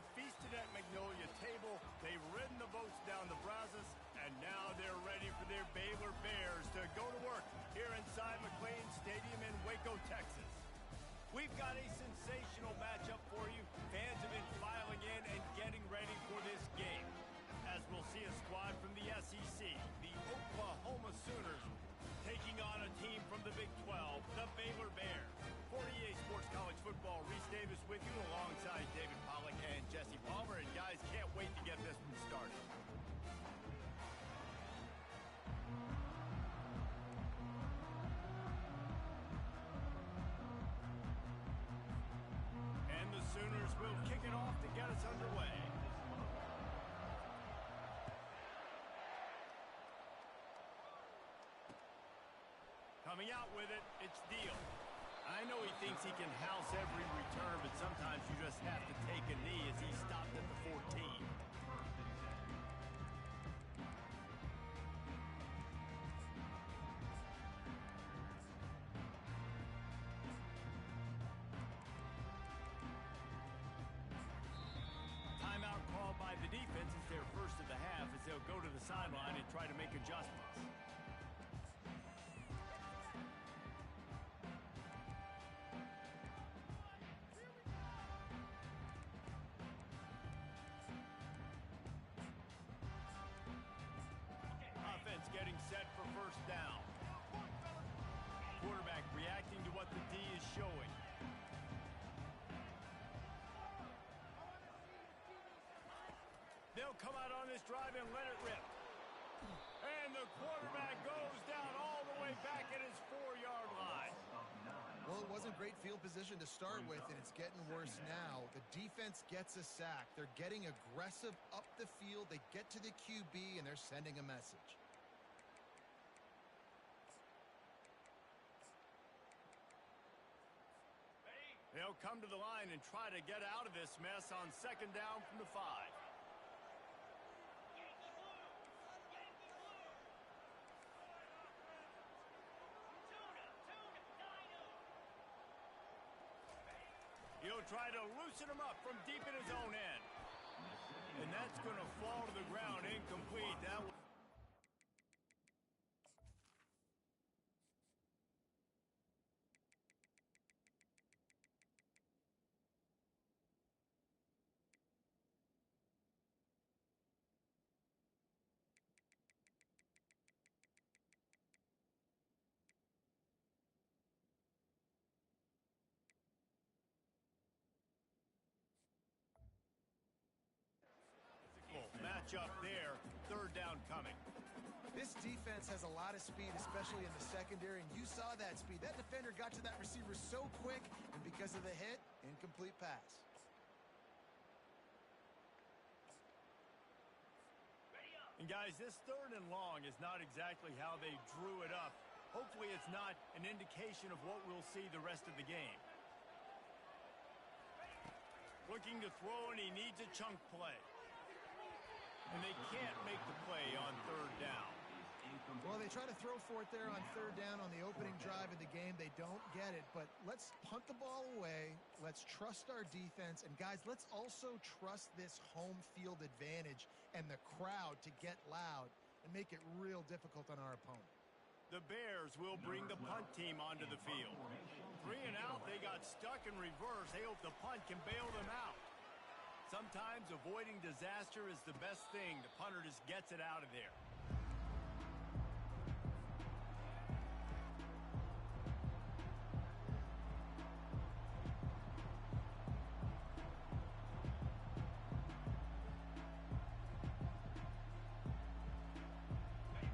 They feasted at Magnolia Table, they've ridden the boats down the Brazos, and now they're ready for their Baylor Bears to go to work here inside McLean Stadium in Waco, Texas. We've got a sensational matchup for you. Fans have been filing in and getting ready for this game, as we'll see a squad from the SEC, the Oklahoma Sooners, taking on a team from the Big 12, the Baylor Bears. 48 Sports College Football, Reese Davis with you alongside David Pollack and Jesse Palmer. And guys, can't wait to get this one started. And the Sooners will kick it off to get us underway. Coming out with it, it's Deal. I know he thinks he can house every return, but sometimes you just have to take a knee as he stopped at the 14. Timeout called by the defense. It's their first of the half as they'll go to the sideline and try to make adjustments. Getting set for first down. Quarterback reacting to what the D is showing. They'll come out on this drive and let it rip. And the quarterback goes down all the way back at his 4-yard line. Well, it wasn't great field position to start with, and it's getting worse now. The defense gets a sack. They're getting aggressive up the field. They get to the QB, and they're sending a message. They'll come to the line and try to get out of this mess on second down from the 5. He'll try to loosen him up from deep in his own end. And that's going to fall to the ground incomplete. That was match up there. Third down coming. This defense has a lot of speed, especially in the secondary, and you saw that speed. That defender got to that receiver so quick, and because of the hit, incomplete pass. And guys, this third and long is not exactly how they drew it up. Hopefully it's not an indication of what we'll see the rest of the game. Looking to throw, and he needs a chunk play. And they can't make the play on third down. Well, they try to throw for it there on third down on the opening drive of the game. They don't get it, but let's punt the ball away. Let's trust our defense. And, guys, let's also trust this home field advantage and the crowd to get loud and make it real difficult on our opponent. The Bears will bring the punt team onto the field. 3 and out, they got stuck in reverse. They hope the punt can bail them out. Sometimes avoiding disaster is the best thing. The punter just gets it out of there.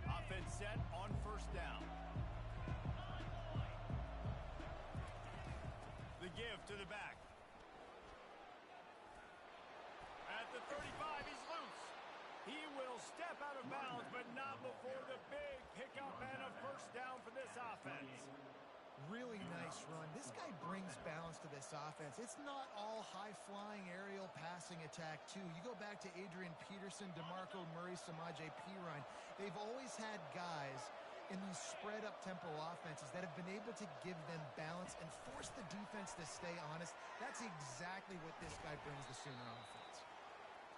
Offense set on first down. The give to the back. At the 35, he's loose. He will step out of bounds, but not before the big pickup and a first down for this offense. Really nice run. This guy brings balance to this offense. It's not all high-flying aerial passing attack, too. You go back to Adrian Peterson, DeMarco Murray, Samaje Perine. They've always had guys in these spread-up tempo offenses that have been able to give them balance and force the defense to stay honest. That's exactly what this guy brings the Sooner offense.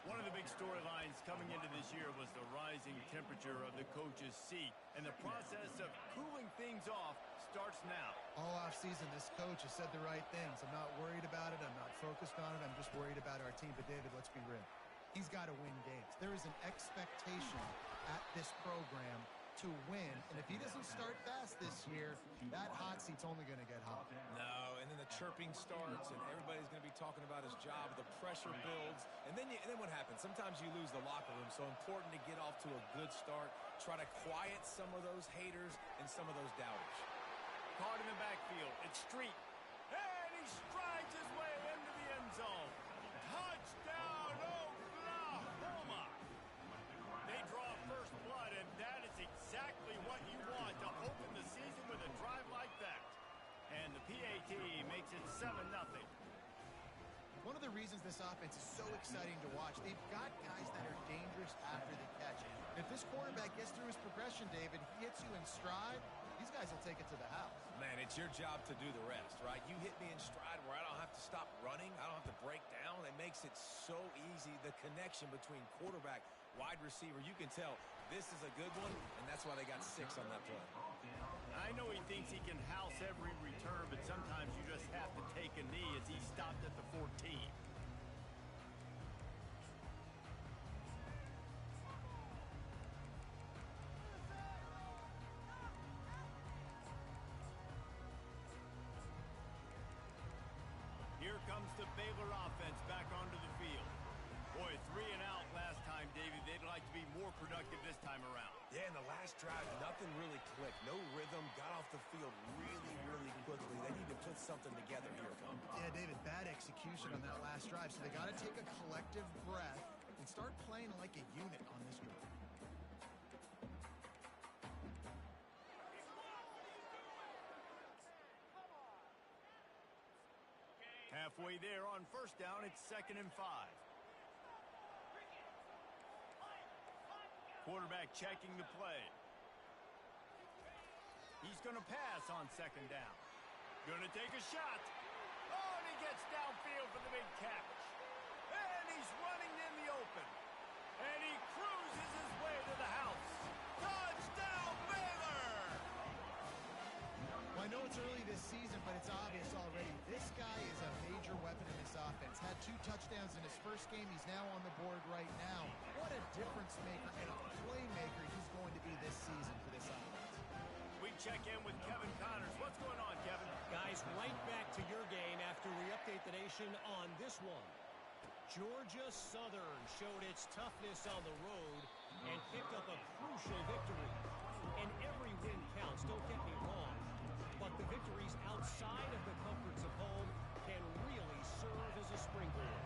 One of the big storylines coming into this year was the rising temperature of the coach's seat, and the process of cooling things off starts now. All offseason, this coach has said the right things. I'm not worried about it. I'm not focused on it. I'm just worried about our team. But, David, let's be real. He's got to win games. There is an expectation at this program to win, and if he doesn't start fast this year, that hot seat's only going to get hot. No, and then the chirping starts, and everybody's going to be talking about his job. The pressure builds, and then what happens? Sometimes you lose the locker room, so important to get off to a good start, try to quiet some of those haters and some of those doubters. Caught in the backfield. It's Street. And he strides his way into the end zone. Touchdown, Oklahoma! They draw first blood, and that is exactly what you want to open the season with a drive like that. And the PAT makes it 7-0. One of the reasons this offense is so exciting to watch, they've got guys that are dangerous after the catch. If this quarterback gets through his progression, David, he hits you in stride, these guys will take it to the house. Man, it's your job to do the rest, right? You hit me in stride where I don't have to stop running. I don't have to break down. It makes it so easy. The connection between quarterback, wide receiver, you can tell this is a good one, and that's why they got 6 on that play. I know he thinks he can house every return, but sometimes you just have to take a knee as he stopped at the 14. Here comes the Baylor offense back onto the field. Boy, 3 and out last time, David. They'd like to be more productive this time around. Yeah, in the last drive, nothing really clicked. No rhythm, got off the field really, really quickly. They need to put something together here, Tom. Yeah, David, bad execution on that last drive, so they got to take a collective breath and start playing like a unit on this drive. Halfway there on first down, it's 2nd and 5. Quarterback checking the play. He's going to pass on 2nd down. Going to take a shot. Oh, and he gets downfield for the big catch. And he's running in the open. And he cruises his way to the house. Touchdown, Baylor! Well, I know it's early this season, but it's obvious already. This guy is a major weapon in this offense. Had 2 touchdowns in his first game. He's now on the board right now. What a difference maker and a playmaker he's going to be this season for this offense. We check in with Kevin Connors. What's going on, Kevin? Guys, right back to your game after we update the nation on this one. Georgia Southern showed its toughness on the road and picked up a crucial victory. And every win counts, don't get me wrong. But the victories outside of the comforts of home can really serve as a springboard.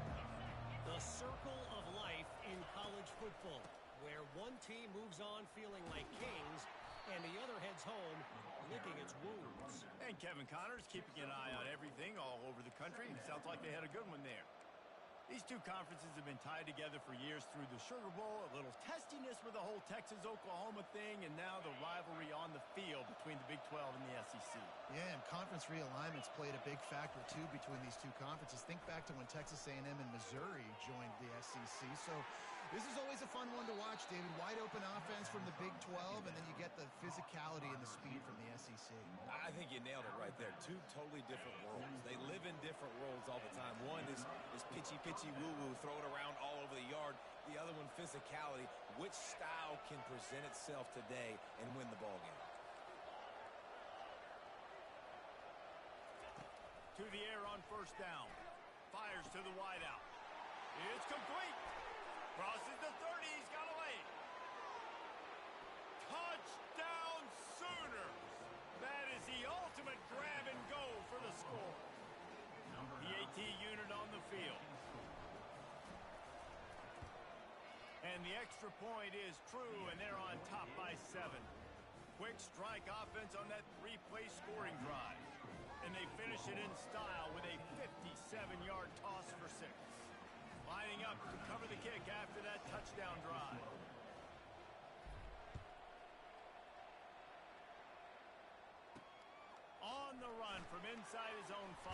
The circle of life in college football, where one team moves on feeling like kings and the other heads home licking its wounds. And Kevin Connors keeping an eye on everything all over the country. Sounds like they had a good one there. These two conferences have been tied together for years through the Sugar Bowl, a little testiness with the whole Texas-Oklahoma thing, and now the rivalry on the field between the Big 12 and the SEC. Yeah, and conference realignments played a big factor, too, between these two conferences. Think back to when Texas A&M and Missouri joined the SEC. So this is always a fun one to watch, David. Wide open offense from the Big 12, and then you get the physicality and the speed from the SEC. I think you nailed it right there. 2 totally different worlds. They live in different worlds all the time. One is pitchy woo-woo, throw it around all over the yard. The other one, physicality. Which style can present itself today and win the ball game? To the air on first down. Fires to the wideout. It's complete. Crosses the 30. He's got a lane. Touchdown Sooners. That is the ultimate grab and go for the score. The AT unit on the field. And the extra point is true, and they're on top by 7. Quick strike offense on that 3-play scoring drive. And they finish it in style with a 57-yard toss for 6. Lining up to cover the kick after that touchdown drive. On the run from inside his own 5.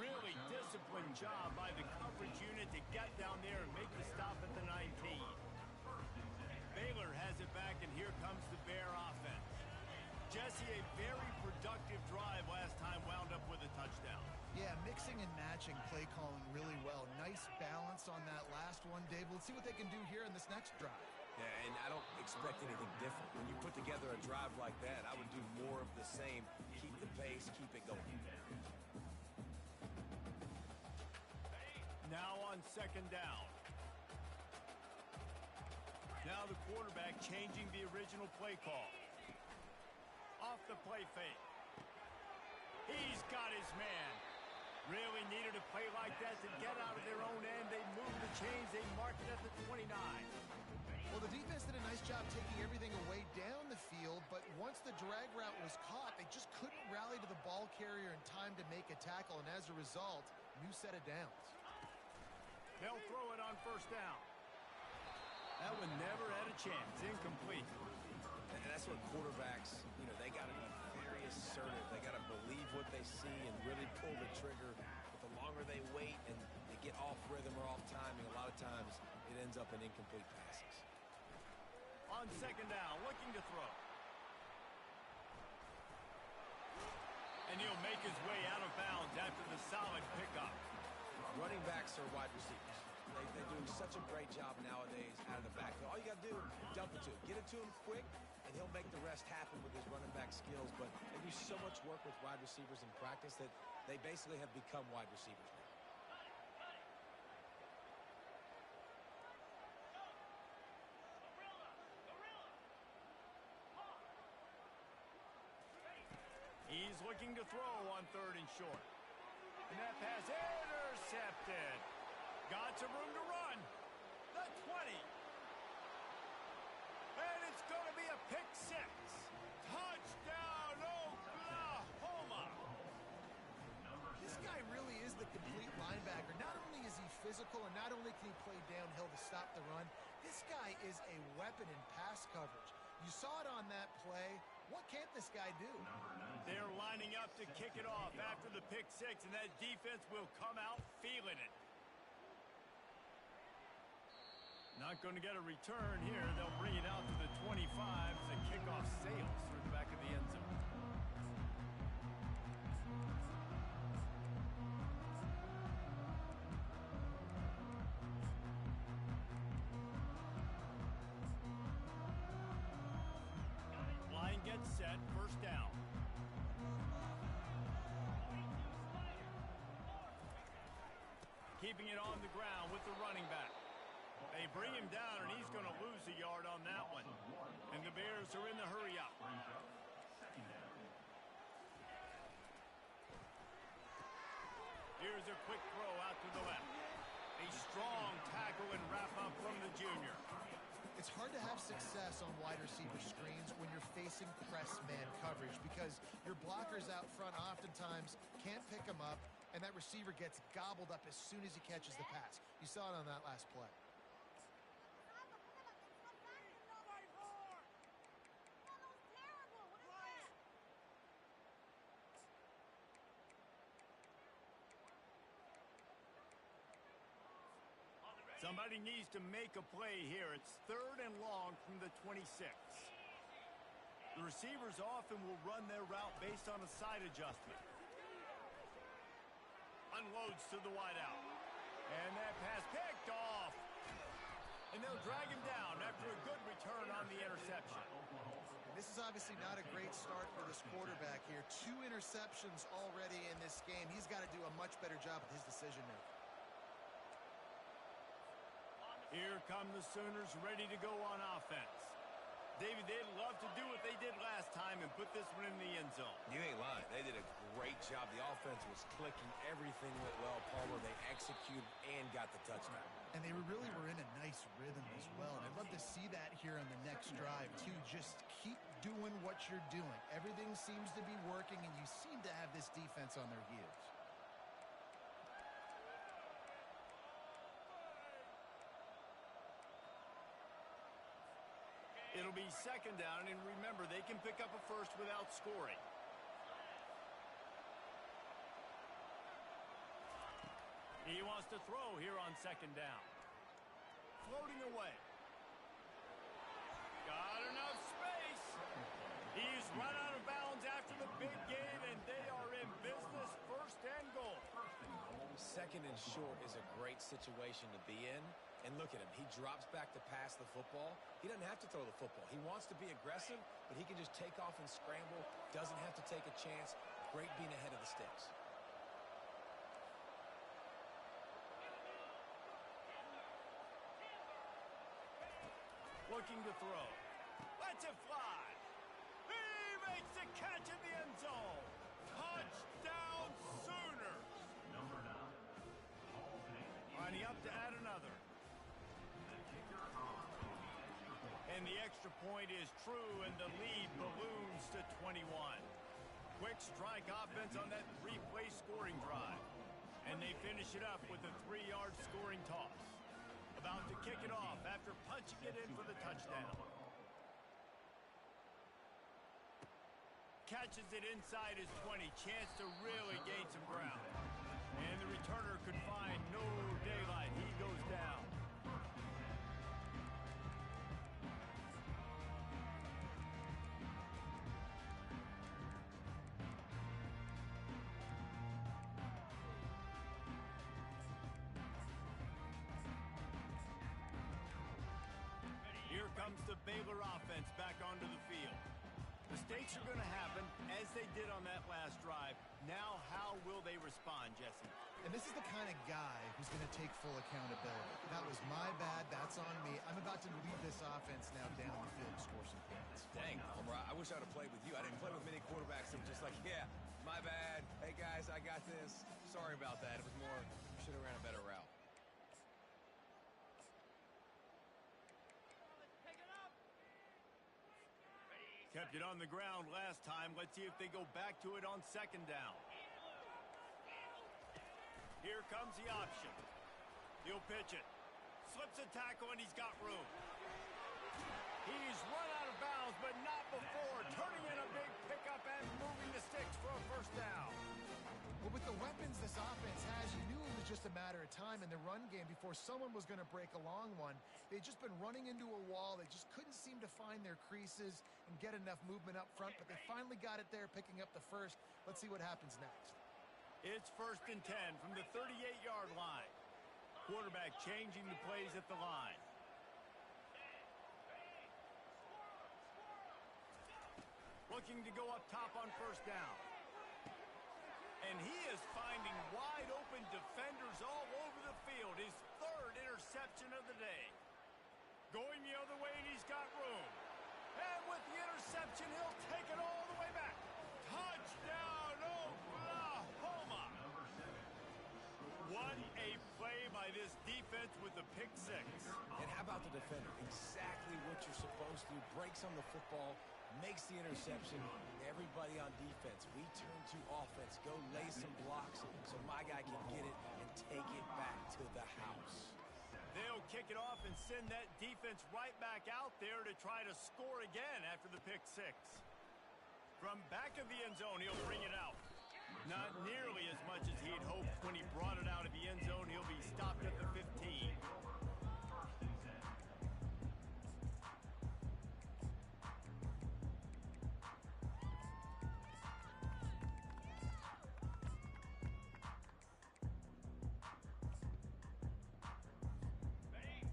Really disciplined job by the coverage unit to get down there and make the stop at the 19. Baylor has it back, and here comes the Bear offense. Jesse, a very productive drive last time, wound up with a touchdown. Yeah, mixing and matching play calling really well. Nice balance on that last one, Dave. Let's see what they can do here in this next drive. Yeah, and I don't expect anything different. When you put together a drive like that, I would do more of the same. Keep the pace, keep it going. Now on second down. Now the quarterback changing the original play call. Off the play fake. He's got his man. Really needed a play like that to get out of their own end. They moved the chains. They marked it at the 29. Well, the defense did a nice job taking everything away down the field, but once the drag route was caught, they just couldn't rally to the ball carrier in time to make a tackle, and as a result, new set of downs. They'll throw it on first down. That one never had a chance. Incomplete. And that's what quarterbacks, they got to be very assertive. They got to believe what they see and really pull the trigger. But the longer they wait and they get off rhythm or off timing, a lot of times it ends up in incomplete passes. On second down, looking to throw. And he'll make his way out of bounds after the solid pickup. Running backs are wide receivers. They do such a great job nowadays out of the backfield. All you got to do, dump it to him. Get it to him quick, and he'll make the rest happen with his running back skills. But they do so much work with wide receivers in practice that they basically have become wide receivers now. He's looking to throw on third and short. And that pass intercepted. Got some room to run. The 20. And it's going to be a pick six. Touchdown, Oklahoma. This guy really is the complete linebacker. Not only is he physical and not only can he play downhill to stop the run, this guy is a weapon in pass coverage. You saw it on that play. What can't this guy do? They're lining up to kick it off after the pick six, and that defense will come out feeling it. Not going to get a return here. They'll bring it out to the 25 as the kickoff sails through the back of the end zone. Line gets set, first down. Keeping it on the ground with the running back. They bring him down, and he's going to lose a yard on that one. And the Bears are in the hurry-up. Here's a quick throw out to the left. A strong tackle and wrap-up from the junior. It's hard to have success on wide receiver screens when you're facing press man coverage because your blockers out front oftentimes can't pick them up, and that receiver gets gobbled up as soon as he catches the pass. You saw it on that last play. Somebody needs to make a play here. It's third and long from the 26. The receivers often will run their route based on a side adjustment. Unloads to the wideout. And that pass picked off. And they'll drag him down after a good return on the interception. This is obviously not a great start for this quarterback here. 2 interceptions already in this game. He's got to do a much better job with his decision making. Here come the Sooners ready to go on offense. David, they'd love to do what they did last time and put this one in the end zone. You ain't lying. They did a great job. The offense was clicking. Everything went well, Palmer. They executed and got the touchdown. And they really were in a nice rhythm as well. And I'd love to see that here on the next drive, too. Just keep doing what you're doing. Everything seems to be working, and you seem to have this defense on their heels. It'll be second down, and remember, they can pick up a first without scoring. He wants to throw here on second down. Floating away. Got enough space. He's run out of bounds after the big game, and they are in business, first and goal. Second and short is a great situation to be in. And look at him. He drops back to pass the football. He doesn't have to throw the football. He wants to be aggressive, but he can just take off and scramble. Doesn't have to take a chance. Great being ahead of the sticks. Looking to throw. Lets it fly. He makes the catch in the end zone. Touchdown Sooners. Lining up to add another. And the extra point is true, and the lead balloons to 21. Quick strike offense on that three-play scoring drive. And they finish it up with a 3-yard scoring toss. About to kick it off after punching it in for the touchdown. Catches it inside his 20. Chance to really gain some ground. And the returner could find no daylight. He goes down. Here comes the Baylor offense back onto the field. Mistakes are going to happen, as they did on that last drive. Now, how will they respond, Jesse? And this is the kind of guy who's going to take full accountability. That was my bad. That's on me. I'm about to lead this offense now down the field and score some points. Dang, Homer, I wish I would have played with you. I didn't play with many quarterbacks that were just like, yeah, my bad. Hey, guys, I got this. Sorry about that. It was more, should have ran a better route. Kept it on the ground last time. Let's see if they go back to it on second down. Here comes the option. He'll pitch it. Slips a tackle, and he's got room. He's run out of bounds, but not before. Turning in a big pickup and moving the sticks for a first down. Well, with the weapons this offense has, you knew it was just a matter of time in the run game before someone was going to break a long one. They'd just been running into a wall. They just couldn't seem to find their creases and get enough movement up front, but they finally got it there, picking up the first. Let's see what happens next. It's 1st and 10 from the 38-yard line. Quarterback changing the plays at the line. Looking to go up top on first down. And he is finding wide open defenders all over the field. His 3rd interception of the day. Going the other way, and he's got room. And with the interception, he'll take it all the way back. Touchdown, Oklahoma! What a play by this defense with the pick six. And how about the defender? Exactly what you're supposed to. Breaks on the football, makes the interception. Everybody on defense, we turn to offense. Go lay some blocks so my guy can get it and take it back to the house. They'll kick it off and send that defense right back out there to try to score again after the pick six. From back of the end zone, he'll bring it out. Not nearly as much as he had hoped when he brought it out of the end zone. He'll be stopped at the 15.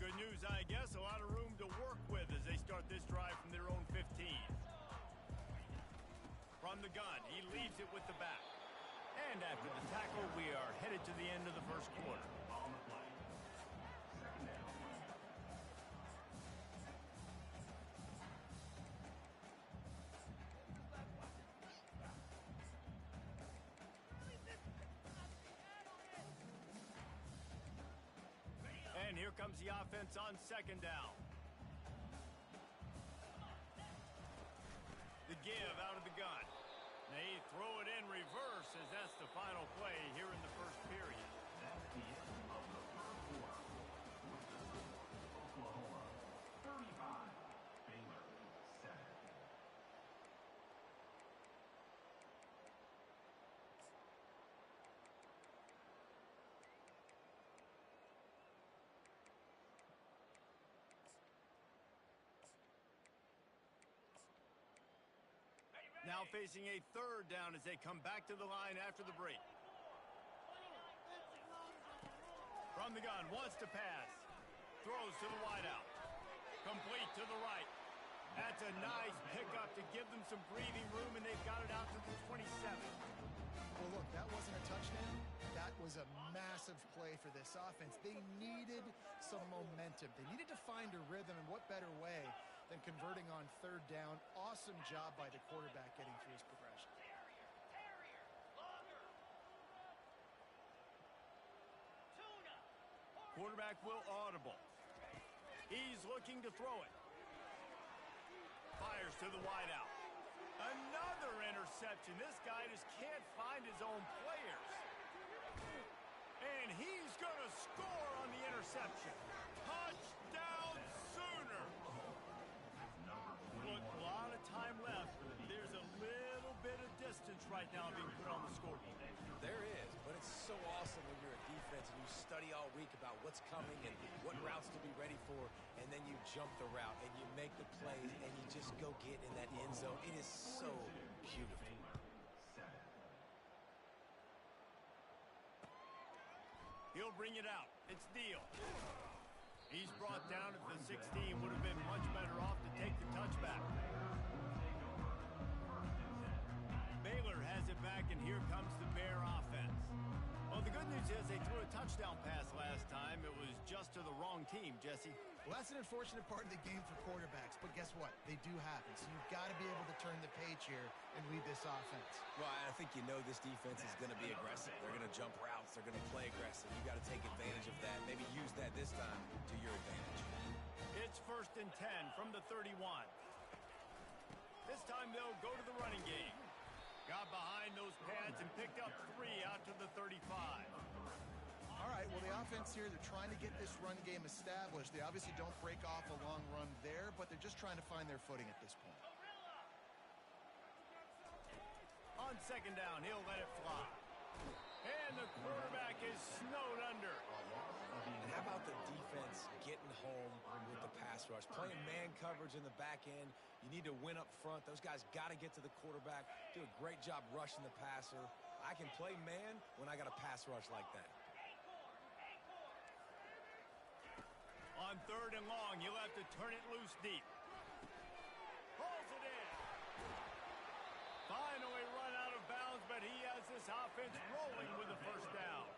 Good news, I guess. A lot of room to work with as they start this drive from their own 15. From the gun, he leaves it with the back. And after the tackle, we are headed to the end of the first quarter. And here comes the offense on second down. The give out of the gun. They throw it in reverse as that's the final play here in the first period. That's the end of the first quarter. Oklahoma 35, Baylor 7. Now facing a third down as they come back to the line after the break. From the gun, wants to pass. Throws to the wideout. Complete to the right. That's a nice pickup to give them some breathing room, and they've got it out to the 27. Well, look, that wasn't a touchdown. That was a massive play for this offense. They needed some momentum. They needed to find a rhythm, and what better way than converting on third down. Awesome job by the quarterback getting through his progression. Quarterback will audible. He's looking to throw it. Fires to the wideout. Another interception. This guy just can't find his own players. And he's going to score on the interception. Touchdown Sooner. Look, a lot of time left. There's a little bit of distance right now being put on the scoreboard. There is, but it's so awesome when you're a defense and you study all week about what's coming and what routes to be ready for, and then you jump the route and you make the plays and you just go get in that end zone. It is so beautiful. He'll bring it out. It's Deal. He's brought down at the 16. Would have been much better off to take the touchback. Baylor has it back, and here comes the Bear offense. Well, the good news is they threw a touchdown pass last time. It was just to the wrong team, Jesse. Well, that's an unfortunate part of the game for quarterbacks, but guess what? They do happen, so you've got to be able to turn the page here and lead this offense. Well, I think you know this defense is going to be aggressive. They're going to jump routes. They're going to play aggressive. You got to take advantage of that. Maybe use that this time to your advantage. It's 1st and 10 from the 31. This time they'll go to the running game. Got behind those pads and picked up 3 out to the 35. All right, well, the offense here, they're trying to get this run game established. They obviously don't break off a long run there, but they're just trying to find their footing at this point. On 2nd down, he'll let it fly. And the quarterback is snowed under. And how about the defense getting home with the pass rush? Playing man coverage in the back end. You need to win up front. Those guys got to get to the quarterback. Do a great job rushing the passer. I can play man when I got a pass rush like that. On 3rd and long, you'll have to turn it loose deep. Pulls it in. Finally run out of bounds, but he has this offense rolling with the 1st down.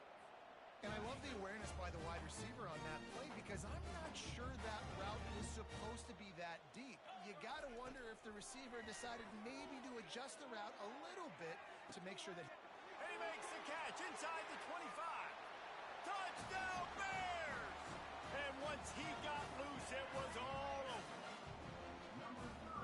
And I love the awareness by the wide receiver on that play because I'm not sure that route was supposed to be that deep. You got to wonder if the receiver decided maybe to adjust the route a little bit to make sure that... And he makes the catch inside the 25. Touchdown Bears! And once he got loose, it was all over.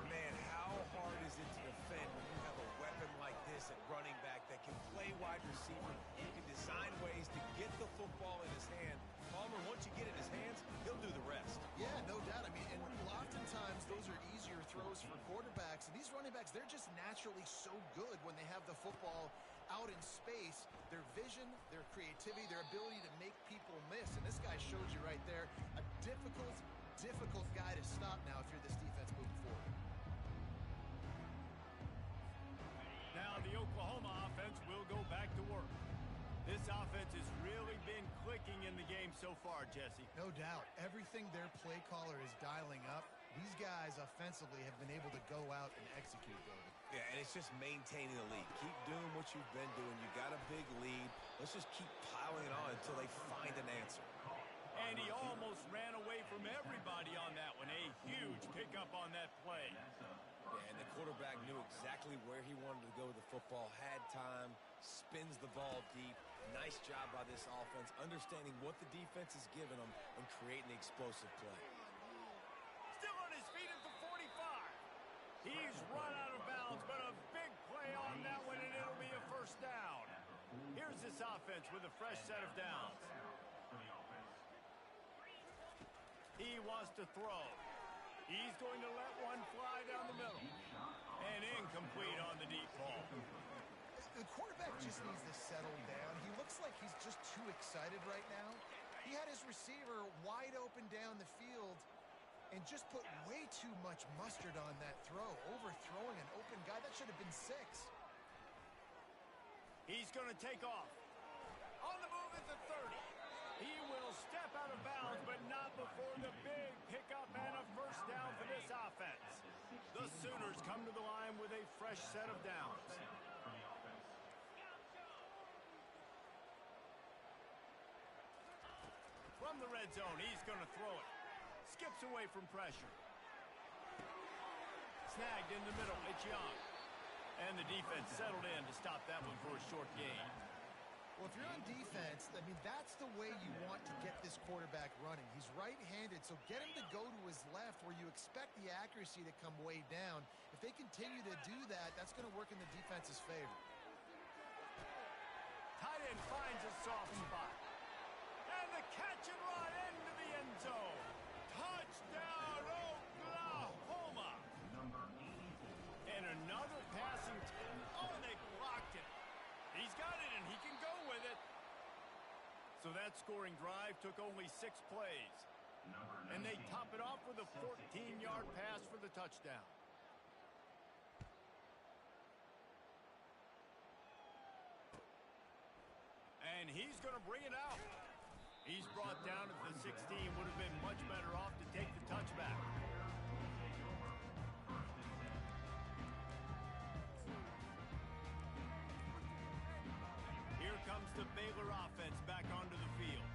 Man, how hard is it to defend when you have a weapon like this at running back that can play wide receiver? You can design ways to get the football in his hand. Palmer, once you get it in his hands, he'll do the rest. Yeah, no doubt. I mean, and oftentimes those are easier throws for quarterbacks. And these running backs, they're just naturally so good when they have the football out in space. Their vision, their creativity, their ability to make people miss. And this guy shows you right there a difficult guy to stop now if you're this defense moving forward. Now the Oklahoma offense will go back to work. This offense has really been clicking in the game so far, Jesse. No doubt. Everything their play caller is dialing up, these guys offensively have been able to go out and execute, David. Yeah, and it's just maintaining the lead. Keep doing what you've been doing. You got a big lead. Let's just keep piling it on until they find an answer. And he almost ran away from everybody on that one. A huge pickup on that play. Yeah, and the quarterback knew exactly where he wanted to go with the football, had time, spins the ball deep. Nice job by this offense, understanding what the defense is giving them and creating the explosive play. Still on his feet at the 45. He's run out of bounds, but a big play on that one, and it'll be a 1st down. Here's this offense with a fresh set of downs. He wants to throw. He's going to let one fly down the middle. And incomplete on the deep ball. The quarterback just needs to settle down. He looks like he's just too excited right now. He had his receiver wide open down the field, and just put way too much mustard on that throw, overthrowing an open guy. That should have been 6. He's going to take off. On the move at the 30. He will step out of bounds, but not before the big pickup and a first down for this offense. The Sooners come to the line with a fresh set of downs. From the red zone, he's going to throw it. Skips away from pressure. Snagged in the middle. It's Young. And the defense settled in to stop that one for a short gain. Well, if you're on defense, I mean, that's the way you want to get this quarterback running. He's right-handed, so get him to go to his left where you expect the accuracy to come way down. If they continue to do that, that's going to work in the defense's favor. Tight end finds a soft spot. And the catch and run into the end zone. Touchdown, Oklahoma. Number 84. And another passing. Oh, and they blocked it. He's got it, and he can go with it. So that scoring drive took only 6 plays. And they top it off with a 14-yard pass for the touchdown. And he's going to bring it out. He's brought down at the 16. Would have been much better off to take the touchback. Here comes the Baylor offense back onto the field.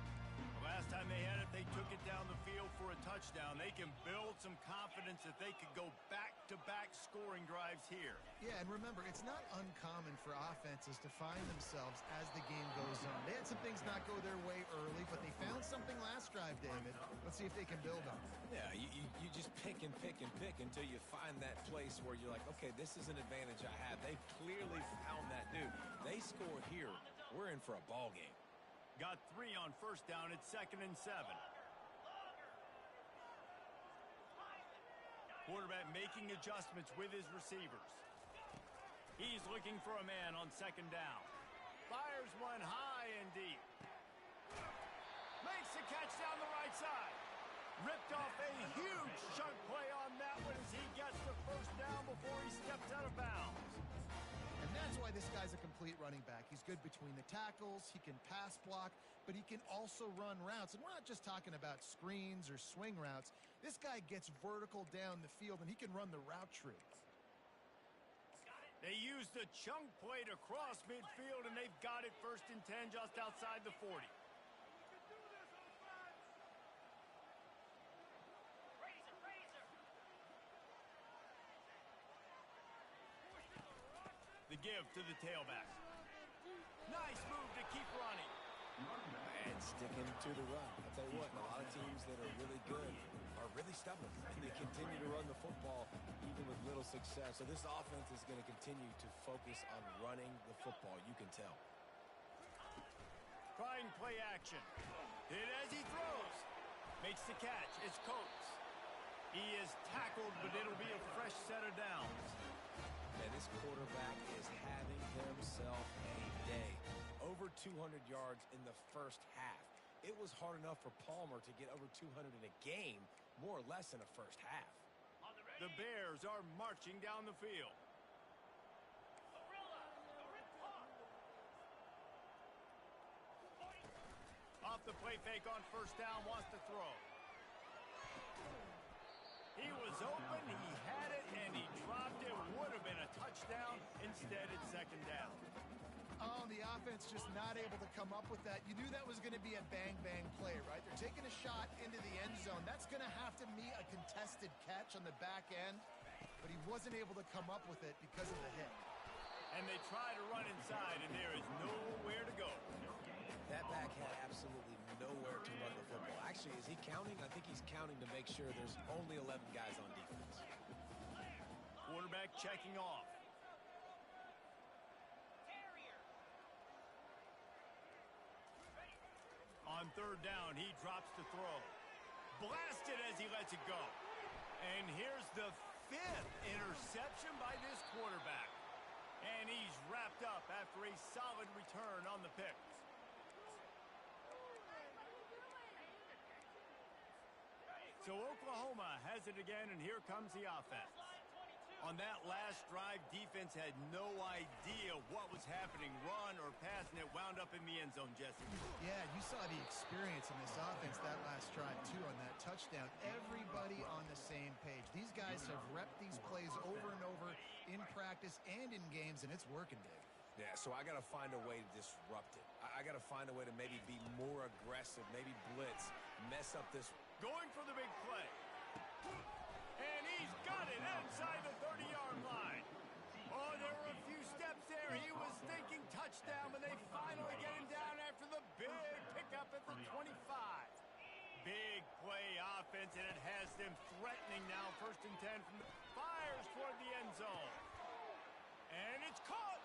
The last time they had it, they took it down the field for a touchdown. They can build some confidence that they could go back-to-back scoring drives here. Yeah, and remember, it's not uncommon for offenses to find themselves as the game goes on. They had some things not go their way early, but they found something last drive, David. Let's see if they can build on it. Yeah, you just pick and pick and pick until you find that place where you're like, okay, this is an advantage I have. They clearly found that dude. They score here. We're in for a ball game. Got 3 on first down. It's 2nd and 7. Quarterback making adjustments with his receivers. He's looking for a man on 2nd down. Fires one high and deep. Makes the catch down the right side. Ripped off a huge chunk play on that one as he gets the first down before he steps out of bounds. And that's why this guy's a complete running back. He's good between the tackles, he can pass block, but he can also run routes. And we're not just talking about screens or swing routes. This guy gets vertical down the field, and he can run the route tree. They used a chunk play to cross midfield, and they've got it 1st and 10 just outside the 40. The give to the tailback. Nice move to keep running. And sticking to the run. I'll tell you what, a lot of teams that are really good are really stubborn, and they continue to run the football even with little success. So this offense is going to continue to focus on running the football, you can tell. Trying play action. Hit as he throws. Makes the catch. It's Coates. He is tackled, but it'll be a fresh set of downs. And this quarterback is having himself a day. Over 200 yards in the first half. It was hard enough for Palmer to get over 200 in a game, more or less in a first half. The Bears are marching down the field. Off the play fake on first down, wants to throw. He was open, he had it, and he dropped it. Would have been a touchdown. Instead, it's 2nd down. Oh, the offense just not able to come up with that. You knew that was going to be a bang-bang play, right? They're taking a shot into the end zone. That's going to have to be a contested catch on the back end, but he wasn't able to come up with it because of the hit. And they try to run inside, and there is nowhere to go. That back had absolutely nowhere to run the football. Actually, is he counting? I think he's counting to make sure there's only 11 guys on defense. Quarterback checking off. On 3rd down, he drops to throw. Blasted as he lets it go. And here's the 5th interception by this quarterback. And he's wrapped up after a solid return on the pick. So Oklahoma has it again, and here comes the offense. On that last drive, defense had no idea what was happening. Run or pass, and it wound up in the end zone, Jesse. Yeah, you saw the experience in this offense that last drive, too, on that touchdown. Everybody on the same page. These guys have repped these plays over and over in practice and in games, and it's working big. Yeah, so I got to find a way to disrupt it. I got to find a way to maybe be more aggressive, maybe blitz, mess up this. Going for the big play. And he's got it inside the 30-yard line. Oh, there were a few steps there. He was thinking touchdown, but they finally get him down after the big pickup at the 25. Big play offense, and it has them threatening now. 1st and 10 from the fires toward the end zone. And it's caught.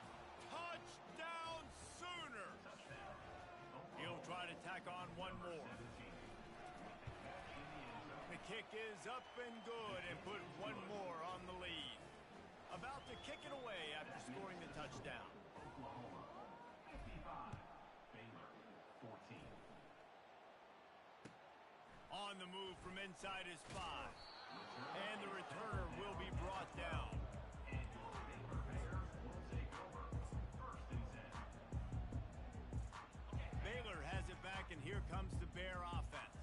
Touchdown Sooner. He'll try to tack on one more. The kick is up and good and put one more on the lead. About to kick it away after scoring the touchdown. Oklahoma 55, Baylor 14. On the move from inside his 5. And the returner will be brought down. And your Baylor Bears will take over 1st and 10. Baylor has it back, and here comes the Bear offense.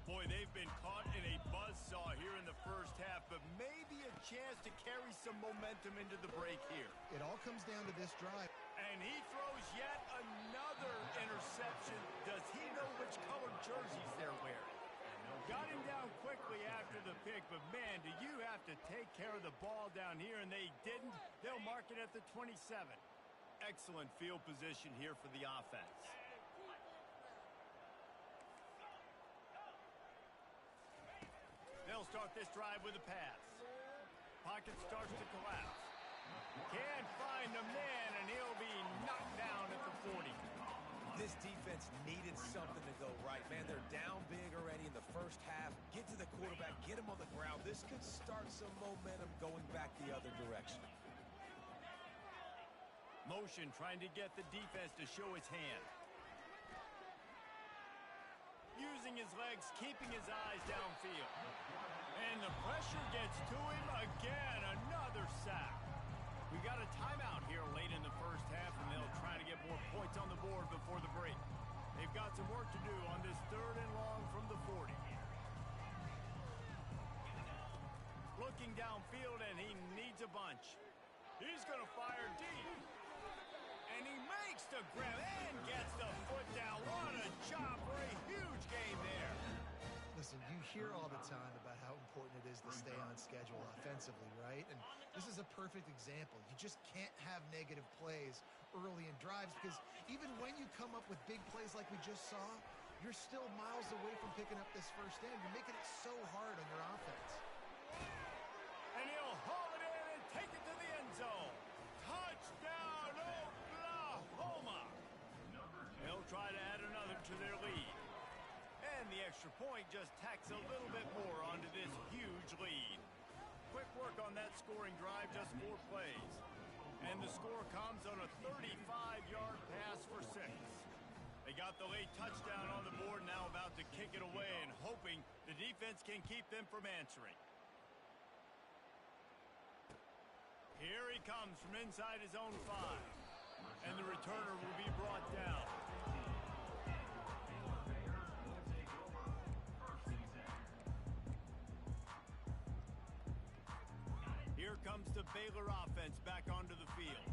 Boy, they've been caught in a buzzsaw here in the first half, but maybe a chance to carry some momentum into the break here. It all comes down to this drive. And he throws yet another interception. Does he know which colored jerseys they're wearing? Got him down quickly after the pick, but man, do you have to take care of the ball down here, and they didn't. They'll mark it at the 27. Excellent field position here for the offense. They'll start this drive with a pass. Pocket starts to collapse. Can't find a man, and he'll be knocked down at the 40. This defense needed something to go right. Man, they're down big already in the first half. Get to the quarterback, get him on the ground. This could start some momentum going back the other direction. Motion trying to get the defense to show his hand. Using his legs, keeping his eyes downfield. And the pressure gets to him again. Another sack. We got a timeout here late in the first half, and they'll try to get more points on the board before the break. They've got some work to do on this 3rd and long from the 40. Looking downfield, and he needs a bunch. He's going to fire deep. And he makes the grab and gets the foot down. What a job for a huge game there. Listen, you hear all the time about how important it is to stay on schedule offensively, right? And this is a perfect example. You just can't have negative plays early in drives because even when you come up with big plays like we just saw, you're still miles away from picking up this first down. You're making it so hard on your offense. And he'll haul it in and take it to the end zone. Touchdown, Oklahoma. They'll try to add another to their lead. And the extra point just tacks a little bit more onto this huge lead. Quick work on that scoring drive, just 4 plays. And the score comes on a 35-yard pass for 6. They got the late touchdown on the board, now about to kick it away and hoping the defense can keep them from answering. Here he comes from inside his own 5. And the returner will be brought down. Here comes the Baylor offense back onto the field.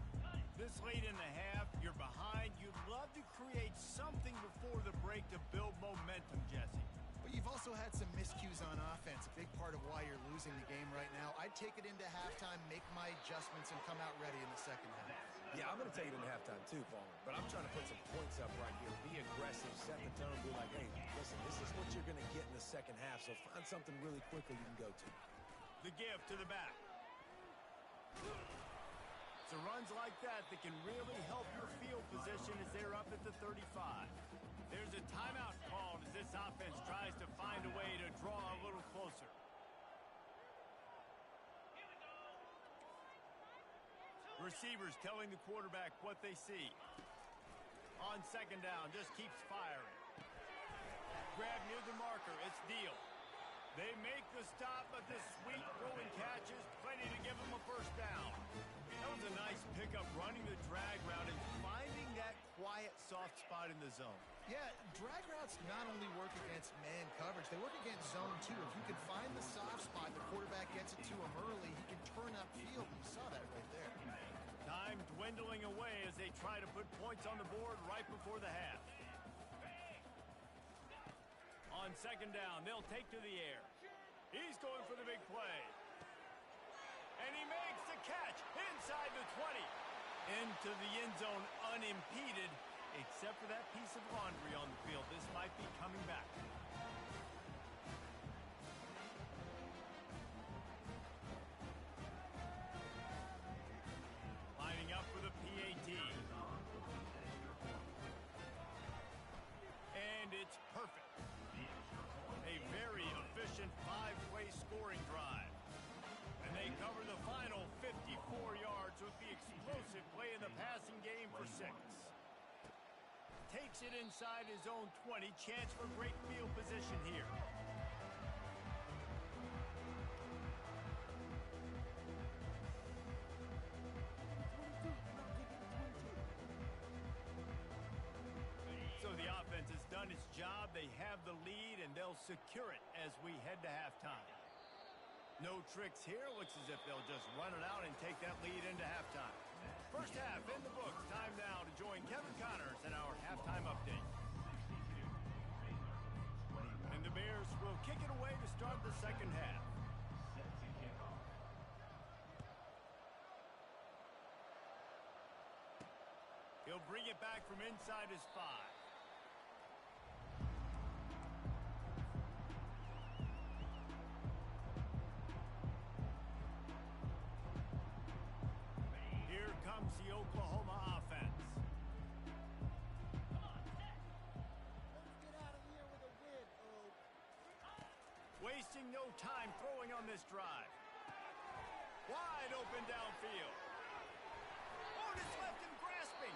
This late in the half, you're behind. You'd love to create something before the break to build momentum, Jesse. But you've also had some miscues on offense, a big part of why you're losing the game right now. I'd take it into halftime, make my adjustments, and come out ready in the second half. Yeah, I'm going to take it into halftime too, Palmer. But I'm trying to put some points up right here. Be aggressive, set the tone, be like, hey, listen, this is what you're going to get in the second half, so find something really quickly you can go to. The give to the back. It's runs like that that can really help your field position as they're up at the 35. There's a timeout called as this offense tries to find a way to draw a little closer. Receivers telling the quarterback what they see. On second down, just keeps firing. Grab near the marker, it's Deal. They make the stop, but the sweet throwing catch is plenty to give them a first down. That was a nice pickup running the drag route and finding that quiet, soft spot in the zone. Yeah, drag routes not only work against man coverage, they work against zone too. If you can find the soft spot, the quarterback gets it to him early, he can turn upfield. You saw that right there. Time dwindling away as they try to put points on the board right before the half. On second down, they'll take to the air. He's going for the big play. And he makes the catch inside the 20. Into the end zone unimpeded, except for that piece of laundry on the field. This might be coming back. Lining up for the PAT. And it's perfect. A very efficient five-play scoring drive. And they cover the final 54 yards with the explosive play in the passing game for 6. Takes it inside his own 20. Chance for great field position here. So the offense has done its job. They have the lead, and they'll secure it as we head to halftime. No tricks here. Looks as if they'll just run it out and take that lead into halftime. First half in the books. Time now to join Kevin Connors in our halftime update. And the Bears will kick it away to start the second half. He'll bring it back from inside his 5. Here comes the Oklahoma offense. Wasting no time throwing on this drive. Wide open downfield. Oh, just left him grasping.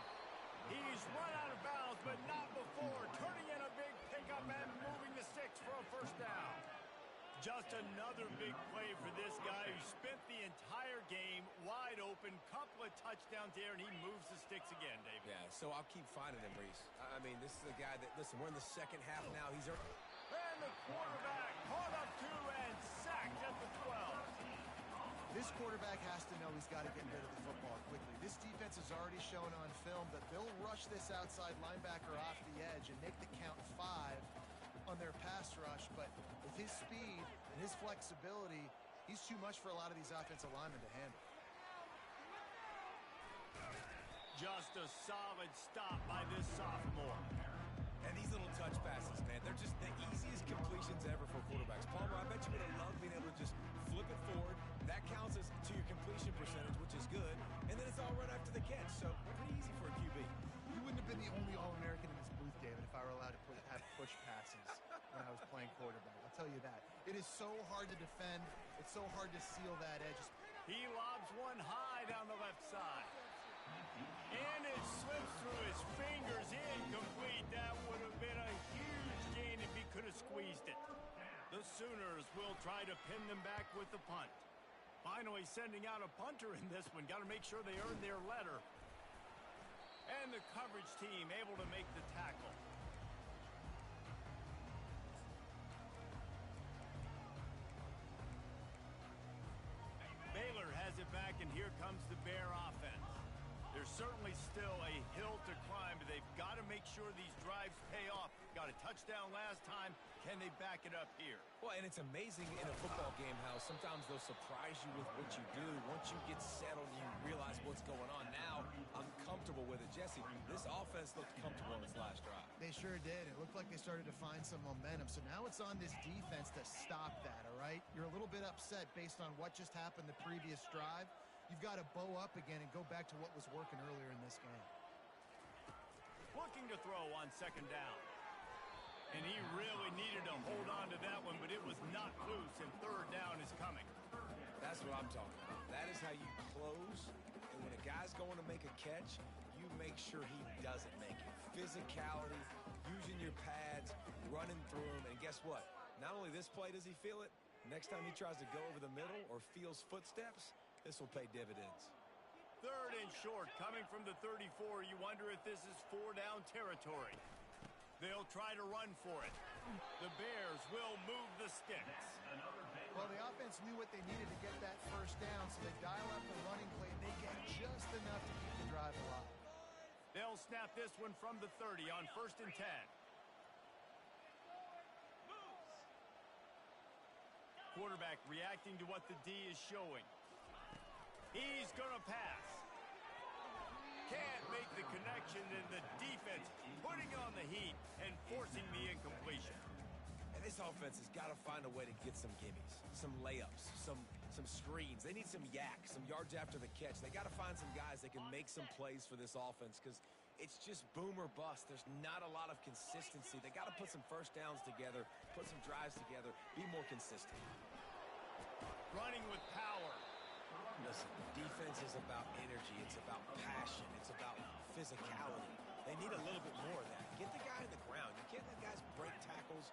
He's run out of bounds, but not before. Turning in a big pickup and moving the sticks for a first down. Just another big play for this guy who spent the entire game wide open. Couple of touchdowns there, and he moves the sticks again, David. Yeah, so I'll keep finding him, Reese. I mean, this is a guy that, listen, we're in the second half now. He's earned. And the quarterback caught up to and sacked at the 12. This quarterback has to know he's got to get rid of the football quickly. This defense has already shown on film that they'll rush this outside linebacker off the edge and make the count 5 on their pass rush, but with his speed and his flexibility, he's too much for a lot of these offensive linemen to handle. Just a solid stop by this sophomore. And these little touch passes, man, they're just the easiest completions ever for quarterbacks. Palmer, I bet you would have loved being able to just flip it forward. That counts as to your completion percentage, which is good. And then it's all run after the catch, so pretty easy for a QB. You wouldn't have been the only All-American in this booth, David, if I were allowed to have push passes when I was playing quarterback. I'll tell you that. It is so hard to defend. It's so hard to seal that edge. He lobs one high down the left side. And it slips through his fingers, incomplete. That would have been a huge gain if he could have squeezed it. The Sooners will try to pin them back with the punt. Finally sending out a punter in this one. Got to make sure they earn their letter. And the coverage team able to make the tackle. Baylor has it back, and here comes the Bear offense. There's certainly still a hill to climb, but they've got to make sure these drives pay off. Got a touchdown last time. Can they back it up here? Well, and it's amazing in a football game how sometimes they'll surprise you with what you do. Once you get settled, you realize what's going on. Now, I'm comfortable with it. Jesse, this offense looked comfortable in its last drive. They sure did. It looked like they started to find some momentum. So now it's on this defense to stop that, all right? You're a little bit upset based on what just happened the previous drive. You've got to bow up again and go back to what was working earlier in this game. Looking to throw on second down. And he really needed to hold on to that one, but it was not loose, and third down is coming. That's what I'm talking about. That is how you close, and when a guy's going to make a catch, you make sure he doesn't make it. Physicality, using your pads, running through them, and guess what? Not only this play does he feel it, next time he tries to go over the middle or feels footsteps, this will pay dividends. 3rd and short, coming from the 34. You wonder if this is 4-down territory. They'll try to run for it. The Bears will move the sticks. Well, the offense knew what they needed to get that first down, so they dial up the running play, and they get just enough to keep the drive alive. They'll snap this one from the 30 on 1st and 10. Quarterback reacting to what the D is showing. He's going to pass. Can't make the connection, and the defense putting on the heat and forcing the incompletion. And this offense has got to find a way to get some gimmies, some layups, some screens. They need some yaks, some yards after the catch. They got to find some guys that can make some plays for this offense because it's just boom or bust. There's not a lot of consistency. They got to put some first downs together, put some drives together, be more consistent. Running with power. Listen, defense is about energy. It's about passion. It's about physicality. They need a little bit more of that. Get the guy in the ground. You can't let guys break tackles.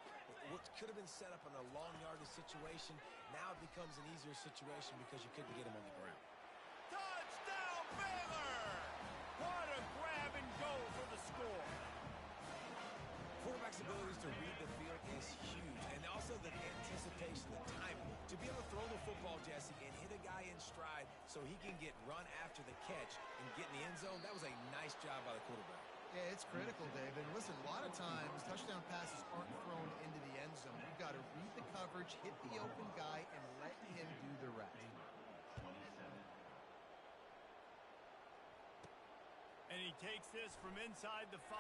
What could have been set up in a long yardage situation, now it becomes an easier situation because you couldn't get him on the ground. Touchdown, Baylor! What a grab and go for the score. Quarterback's abilities to read the field is huge, and also the anticipation, the timing. To be able to throw the football, Jesse, and hit a guy in stride so he can get run after the catch and get in the end zone, that was a nice job by the quarterback. Yeah, it's critical, David. Listen, a lot of times touchdown passes aren't thrown into the end zone. You've got to read the coverage, hit the open guy, and let him do the rest. And he takes this from inside the 5.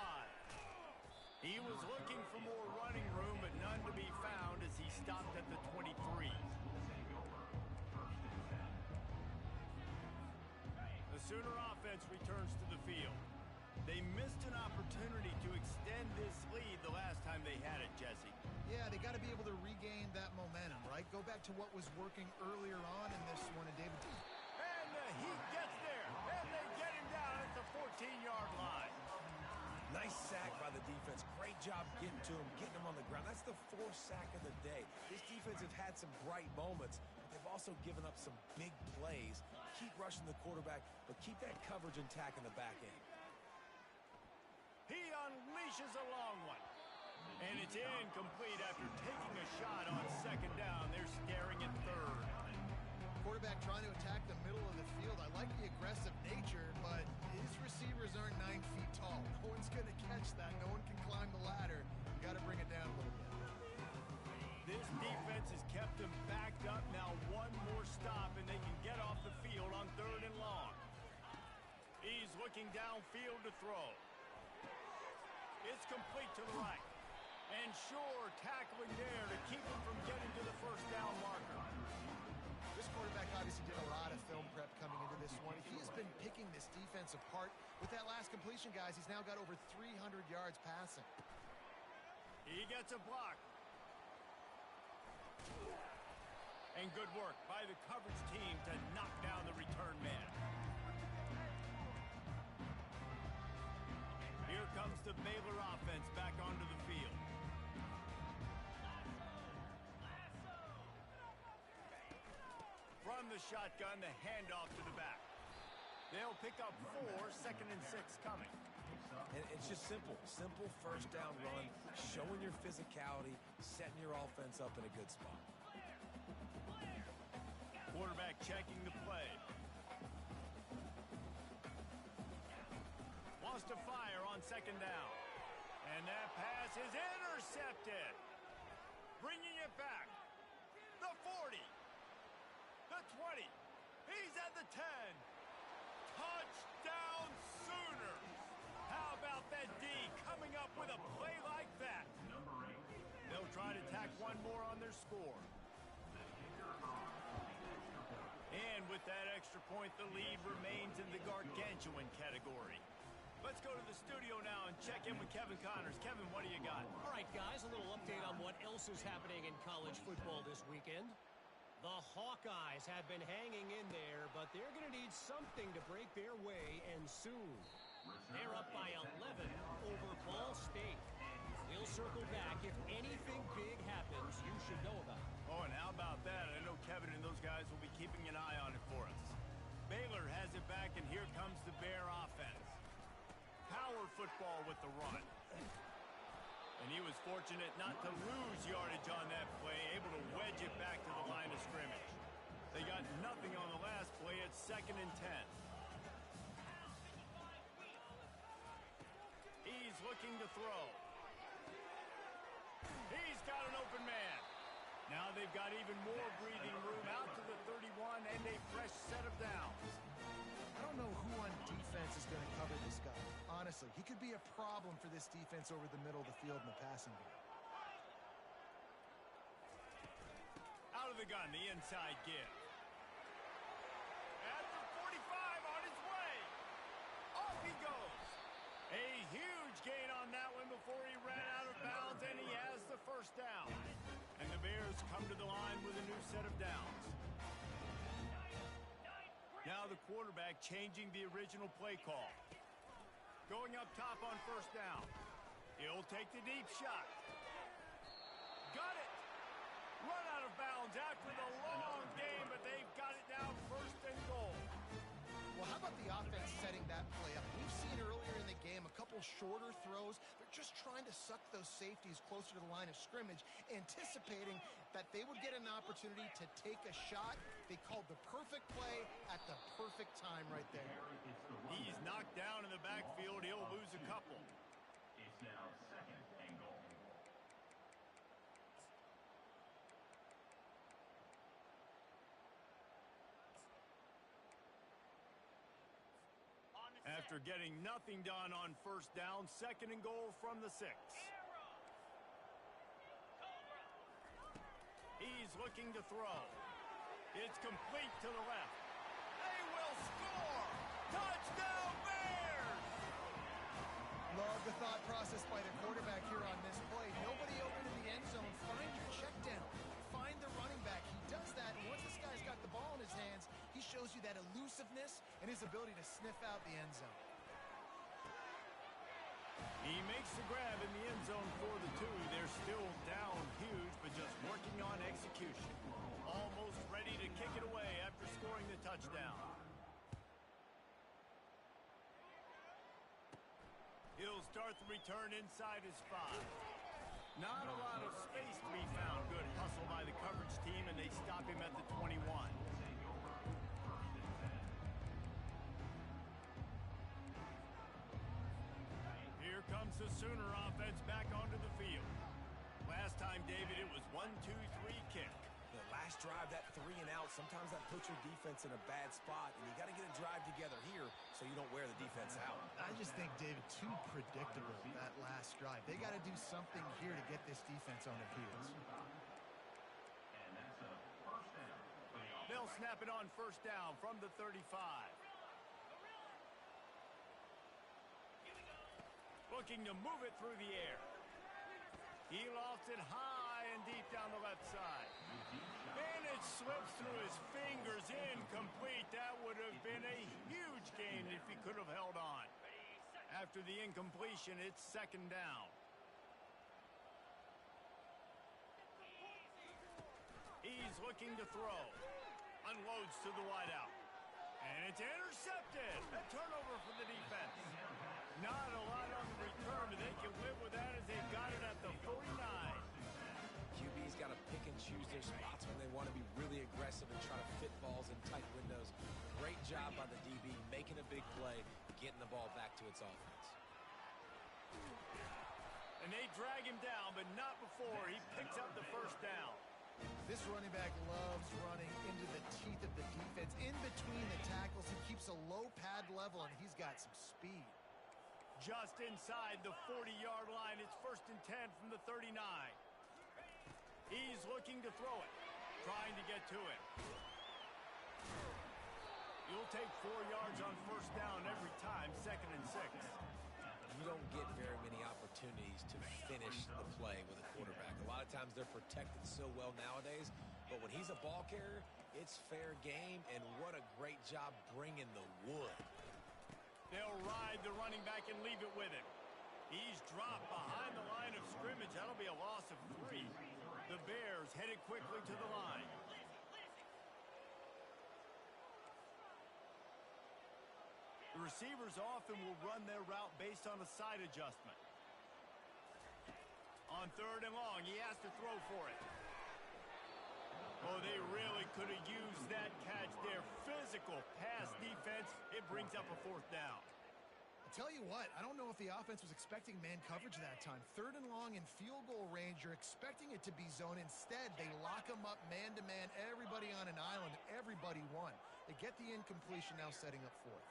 He was looking for more running room, but none to be found as he stopped at the 23. The Sooner offense returns to the field. They missed an opportunity to extend this lead the last time they had it, Jesse. Yeah, they got to be able to regain that momentum, right? Go back to what was working earlier on in this one, and David. And the heat gets there, and they get him down at the 14-yard line. Nice sack by the defense. Great job getting to him, getting him on the ground. That's the 4th sack of the day. This defense have had some bright moments, but they've also given up some big plays. Keep rushing the quarterback, but keep that coverage intact in the back end. He unleashes a long one. And it's incomplete after taking a shot on 2nd down. They're staring at 3rd. Quarterback trying to attack the middle of the field. I like the aggressive nature, but his receivers aren't 9 feet tall. No one's going to catch that. No one can climb the ladder. You got to bring it down a little bit. This defense has kept them backed up. Now one more stop, and they can get off the field on 3rd and long. He's looking downfield to throw. It's complete to the right. And sure, tackling there to keep him from getting to the 1st down marker. This quarterback obviously did a lot of film prep coming into this one. He has been picking this defense apart. With that last completion, guys, he's now got over 300 yards passing. He gets a block. And good work by the coverage team to knock down the return man. Here comes the Baylor offense back onto the field. From the shotgun, the handoff to the back. They'll pick up 4, 2nd and 6 coming. And it's just simple. Simple 1st down run, showing your physicality, setting your offense up in a good spot. Quarterback checking the play. Wants to fire on 2nd down. And that pass is intercepted. Bringing it back. The 40. The 20. He's at the 10. Touchdown Sooners. How about that D coming up with a play like that? They'll try to tack one more on their score. And with that extra point, the lead remains in the gargantuan category. Let's go to the studio now and check in with Kevin Connors. Kevin, what do you got? All right, guys, a little update on what else is happening in college football this weekend. The Hawkeyes have been hanging in there, but they're going to need something to break their way, and soon. They're up by 11 over Ball State. We'll circle back. If anything big happens, you ball with the run. And he was fortunate not to lose yardage on that play, able to wedge it back to the line of scrimmage. They got nothing on the last play. It's 2nd and 10. He's looking to throw. He's got an open man. Now they've got even more breathing room out to the 31 and a fresh set of downs. I don't know who on defense is going to cover this guy. Honestly, he could be a problem for this defense over the middle of the field in the passing game. Out of the gun, the inside give. At the 45, on his way. Off he goes. A huge gain on that one before he ran out of bounds, and he has the first down. And the Bears come to the line with a new set of downs. Now the quarterback changing the original play call. Going up top on first down. He'll take the deep shot. Got it. Run out of bounds after the long game, but they've got it now 1st and goal. Well, how about the offense setting that play up? We've seen earlier in the game a couple shorter throws. They're just trying to suck those safeties closer to the line of scrimmage, anticipating that they would get an opportunity to take a shot. They called the perfect play at the perfect time right there. He's knocked down in the backfield. He'll lose a couple. It's now 2nd and goal. After getting nothing done on first down, 2nd and goal from the 6. He's looking to throw. It's complete to the left. They will score! Touchdown Bears! Love the thought process by the quarterback here on this play. Nobody open in the end zone. Find your check down. Find the running back. He does that, and once this guy's got the ball in his hands, he shows you that elusiveness and his ability to sniff out the end zone. He makes the grab in the end zone for the 2. They're still down huge, but just working on execution. Almost ready to kick it away after scoring the touchdown. He'll start the return inside his 5. Not a lot of space to be found. Good hustle by the coverage team, and they stop him at the 21. Here comes the Sooner offense back onto the field. Last time, David, it was 1-2-3 kick. The last drive, that 3 and out, sometimes that puts your defense in a bad spot, and you got to get a drive together here so you don't wear the defense out. I just think, David, too predictable, that last drive. They got to do something here to get this defense on their heels. And that's a first down. They'll snap it on first down from the 35. Looking to move it through the air. He lofts it high and deep down the left side. And it slips through his fingers, incomplete. That would have been a huge gain if he could have held on. After the incompletion, it's 2nd down. He's looking to throw. Unloads to the wideout. And it's intercepted. A turnover for the defense. Not a lot on the return, but they can live with that as they've got it at the 49. QB's got to pick and choose their spots when they want to be really aggressive and try to fit balls in tight windows. Great job by the DB making a big play, getting the ball back to its offense. And they drag him down, but not before he picks up the first down. This running back loves running into the teeth of the defense. In between the tackles, he keeps a low pad level, and he's got some speed. Just inside the 40-yard line, it's 1st and 10 from the 39. He's looking to throw it, trying to get to it. You'll take 4 yards on first down every time, 2nd and 6. You don't get very many opportunities to finish the play with a quarterback. A lot of times they're protected so well nowadays, but when he's a ball carrier, it's fair game, and what a great job bringing the wood. They'll ride the running back and leave it with him. He's dropped behind the line of scrimmage. That'll be a loss of 3. The Bears headed quickly to the line. The receivers often will run their route based on a side adjustment. On 3rd and long, he has to throw for it. Oh, they really could have used that catch there. Physical pass defense. It brings up a 4th down. I'll tell you what, I don't know if the offense was expecting man coverage that time. 3rd and long in field goal range, you're expecting it to be zone. Instead, they lock them up man-to-man, everybody on an island, everybody won. They get the incompletion, now setting up 4th.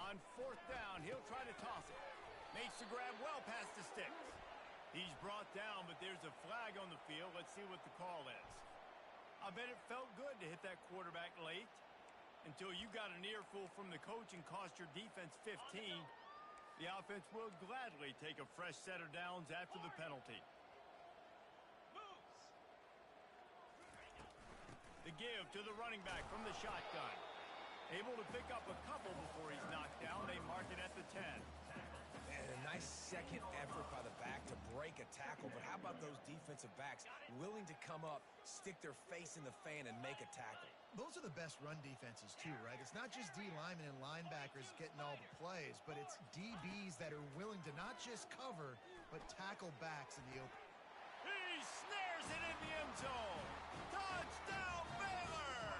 On 4th down, he'll try to toss it. Makes the grab well past the sticks. He's brought down, but there's a flag on the field. Let's see what the call is. I bet it felt good to hit that quarterback late until you got an earful from the coach and cost your defense 15. The offense will gladly take a fresh set of downs after the penalty. The give to the running back from the shotgun. Able to pick up a couple before he's knocked down. They mark it at the 10. And a nice second effort by the back to break a tackle. But how about those defensive backs willing to come up, stick their face in the fan, and make a tackle? Those are the best run defenses too, right? It's not just D linemen and linebackers getting all the plays, but it's DBs that are willing to not just cover, but tackle backs in the open. He snares it in the end zone. Touchdown, Baylor!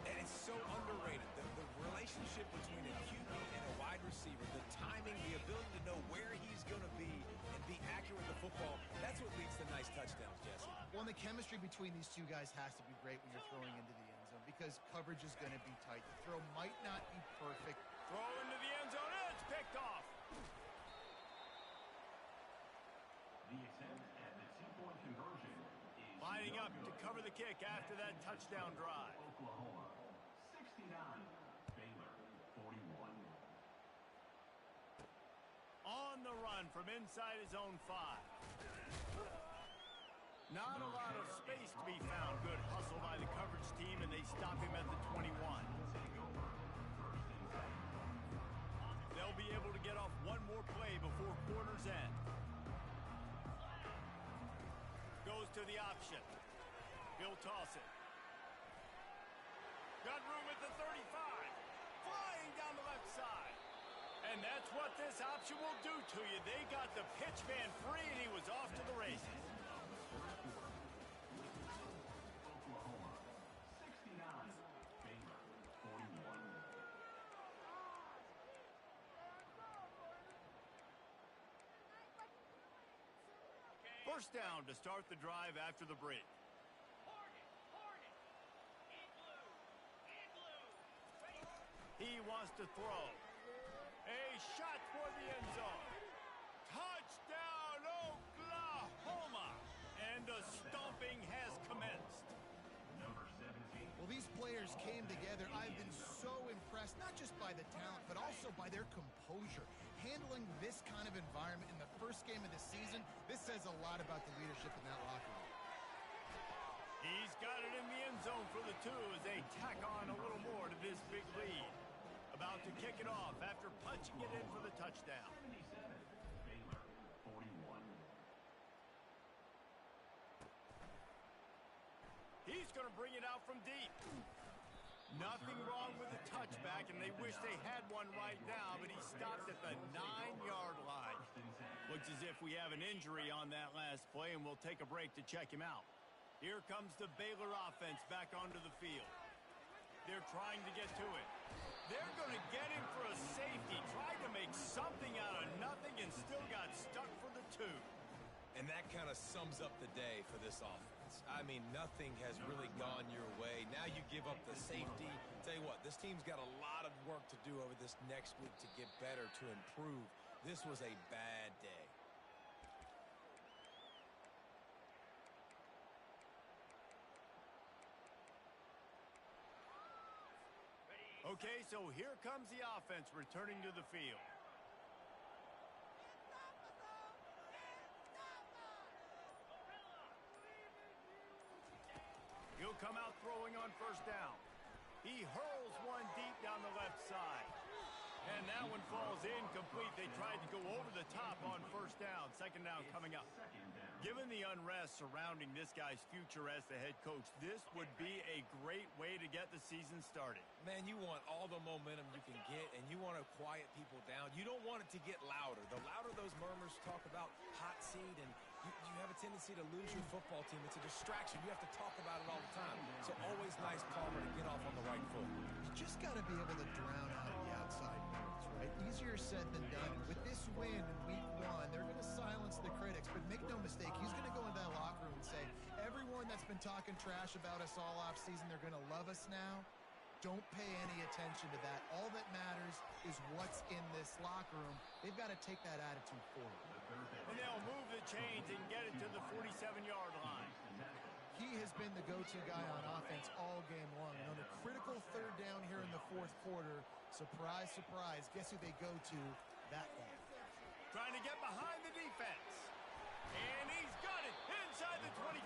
And it's so underrated. The relationship between a QB and a wide receiver, the timing, the ability to know where he's going to be and be accurate with the football, that's what leads to nice touchdowns, Jesse. Well, and the chemistry between these two guys has to be great when you're throwing into the end zone because coverage is going to be tight. The throw might not be perfect. Throw into the end zone, and it's picked off. The attempt at the 2-point conversion is Lining up to cover the kick after that touchdown drive. Oklahoma 69, Baylor 41. On the run from inside his own 5. Not a lot of space to be found. Good hustle by the coverage team, and they stop him at the 21. They'll be able to get off one more play before quarter's end. Goes to the option. He'll toss it. Got room at the 35. Flying down the left side. And that's what this option will do to you. They got the pitch man free, and he was off to the races. Oklahoma 69, Baylor 41. First down to start the drive after the break. He wants to throw. A shot for the end zone. Touchdown, Oklahoma! And the stomping has commenced. Number 17. Well, these players came together. I've been so impressed, not just by the talent, but also by their composure. Handling this kind of environment in the first game of the season, this says a lot about the leadership in that locker room. He's got it in the end zone for the 2 as they tack on a little more to this big lead. About to kick it off after punching it in for the touchdown. 77, Baylor 41. He's going to bring it out from deep. Nothing wrong with the touchback, and they wish they had one right now, but he stopped at the 9-yard line. Looks as if we have an injury on that last play, and we'll take a break to check him out. Here comes the Baylor offense back onto the field. They're trying to get to it. They're going to get him for a safety. Tried to make something out of nothing and still got stuck for the 2. And that kind of sums up the day for this offense. I mean, nothing has really gone your way. Now you give up the safety. Tell you what, this team's got a lot of work to do over this next week to get better, to improve. This was a bad day. Okay, so here comes the offense returning to the field. He'll come out throwing on first down. He hurls one deep down the left side. And that one falls incomplete. They tried to go over the top on first down. Second down coming up. Given the unrest surrounding this guy's future as the head coach, this would be a great way to get the season started. Man, you want all the momentum you can get, and you want to quiet people down. You don't want it to get louder. The louder those murmurs talk about hot seat, and you have a tendency to lose your football team. It's a distraction. You have to talk about it all the time. So always nice, Palmer, to get off on the right foot. You just got to be able to drown out the outside noise, right? Easier said than done. And with this win in week 1, they're going to silence the critics. But make no mistake, he's going to go into that locker room and say, everyone that's been talking trash about us all offseason, they're going to love us now. Don't pay any attention to that. All that matters is what's in this locker room. They've got to take that attitude forward. And they'll move the chains and get it to the 47-yard line. He has been the go-to guy on offense all game long. And on a critical third down here in the fourth quarter, surprise, surprise, guess who they go to? That guy. Trying to get behind the defense. And he's got it inside the 25.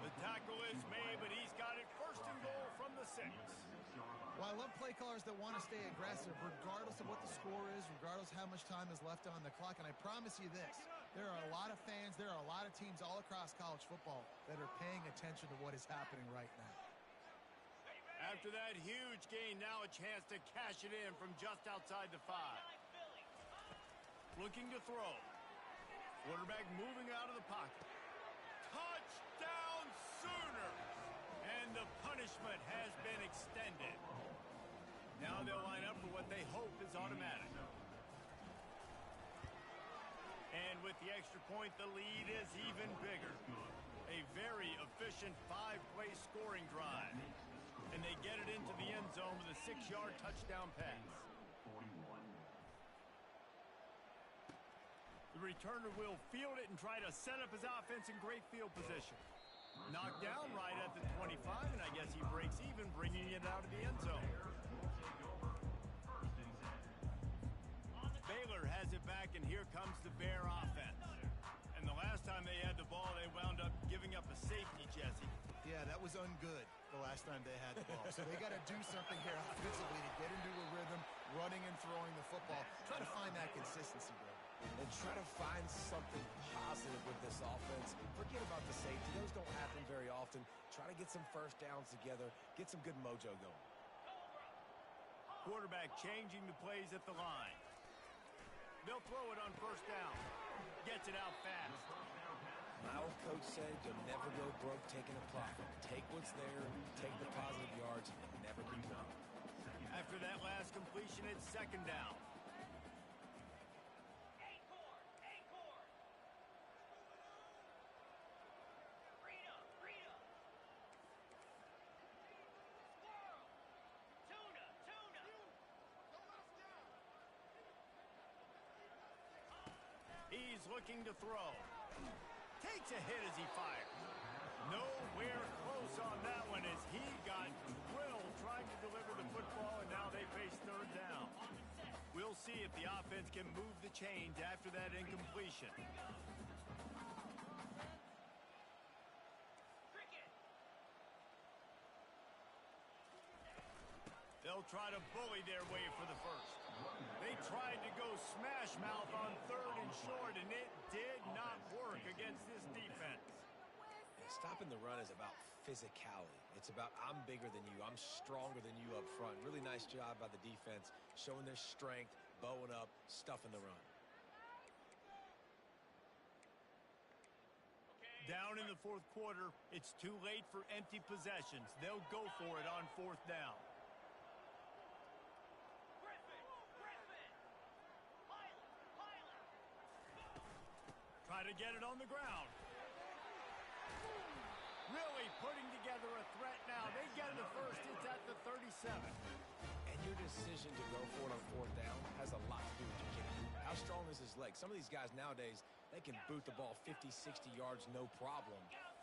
The tackle is made, but he's got it first and goal from the 6. Well, I love play callers that want to stay aggressive regardless of what the score is, regardless how much time is left on the clock. And I promise you this, there are a lot of fans, there are a lot of teams all across college football that are paying attention to what is happening right now. After that huge gain, now a chance to cash it in from just outside the 5. Looking to throw. Quarterback moving out of the pocket. Touchdown Sooners! And the punishment has been extended. Now they'll line up for what they hope is automatic. And with the extra point, the lead is even bigger. A very efficient 5-play scoring drive. And they get it into the end zone with a 6-yard touchdown pass. The returner will field it and try to set up his offense in great field position. Knocked down right at the 25, and I guess he breaks even, bringing it out of the end zone. Baylor has it back, and here comes the Bear offense. And the last time they had the ball, they wound up giving up a safety, Jesse. Yeah, that was ungood the last time they had the ball. So they got to do something here offensively to get into a rhythm, running and throwing the football. Try to find that consistency, bro. And try to find something positive with this offense. Forget about the safety. Those don't happen very often. Try to get some first downs together. Get some good mojo going. Quarterback changing the plays at the line. They'll throw it on first down. Gets it out fast. My old coach said you'll never go broke taking a profit. Take what's there, take the positive yards, and never keep going. After that last completion, it's second down. He's looking to throw. Takes a hit as he fires. Nowhere close on that one as he got drilled trying to deliver the football, and now they face third down. We'll see if the offense can move the chains after that incompletion. They'll try to bully their way for the first. They tried to go smash mouth on third and short, and it did not work against this defense. Stopping the run is about physicality. It's about I'm bigger than you. I'm stronger than you up front. Really nice job by the defense, showing their strength, bowing up, stuffing the run. Down in the fourth quarter, it's too late for empty possessions. They'll go for it on fourth down. Try to get it on the ground. Really putting together a threat now. They get it first. It's at the 37. And your decision to go for it on fourth down has a lot to do with your kicker. How strong is his leg? Some of these guys nowadays, they can boot the ball 50, 60 yards, no problem.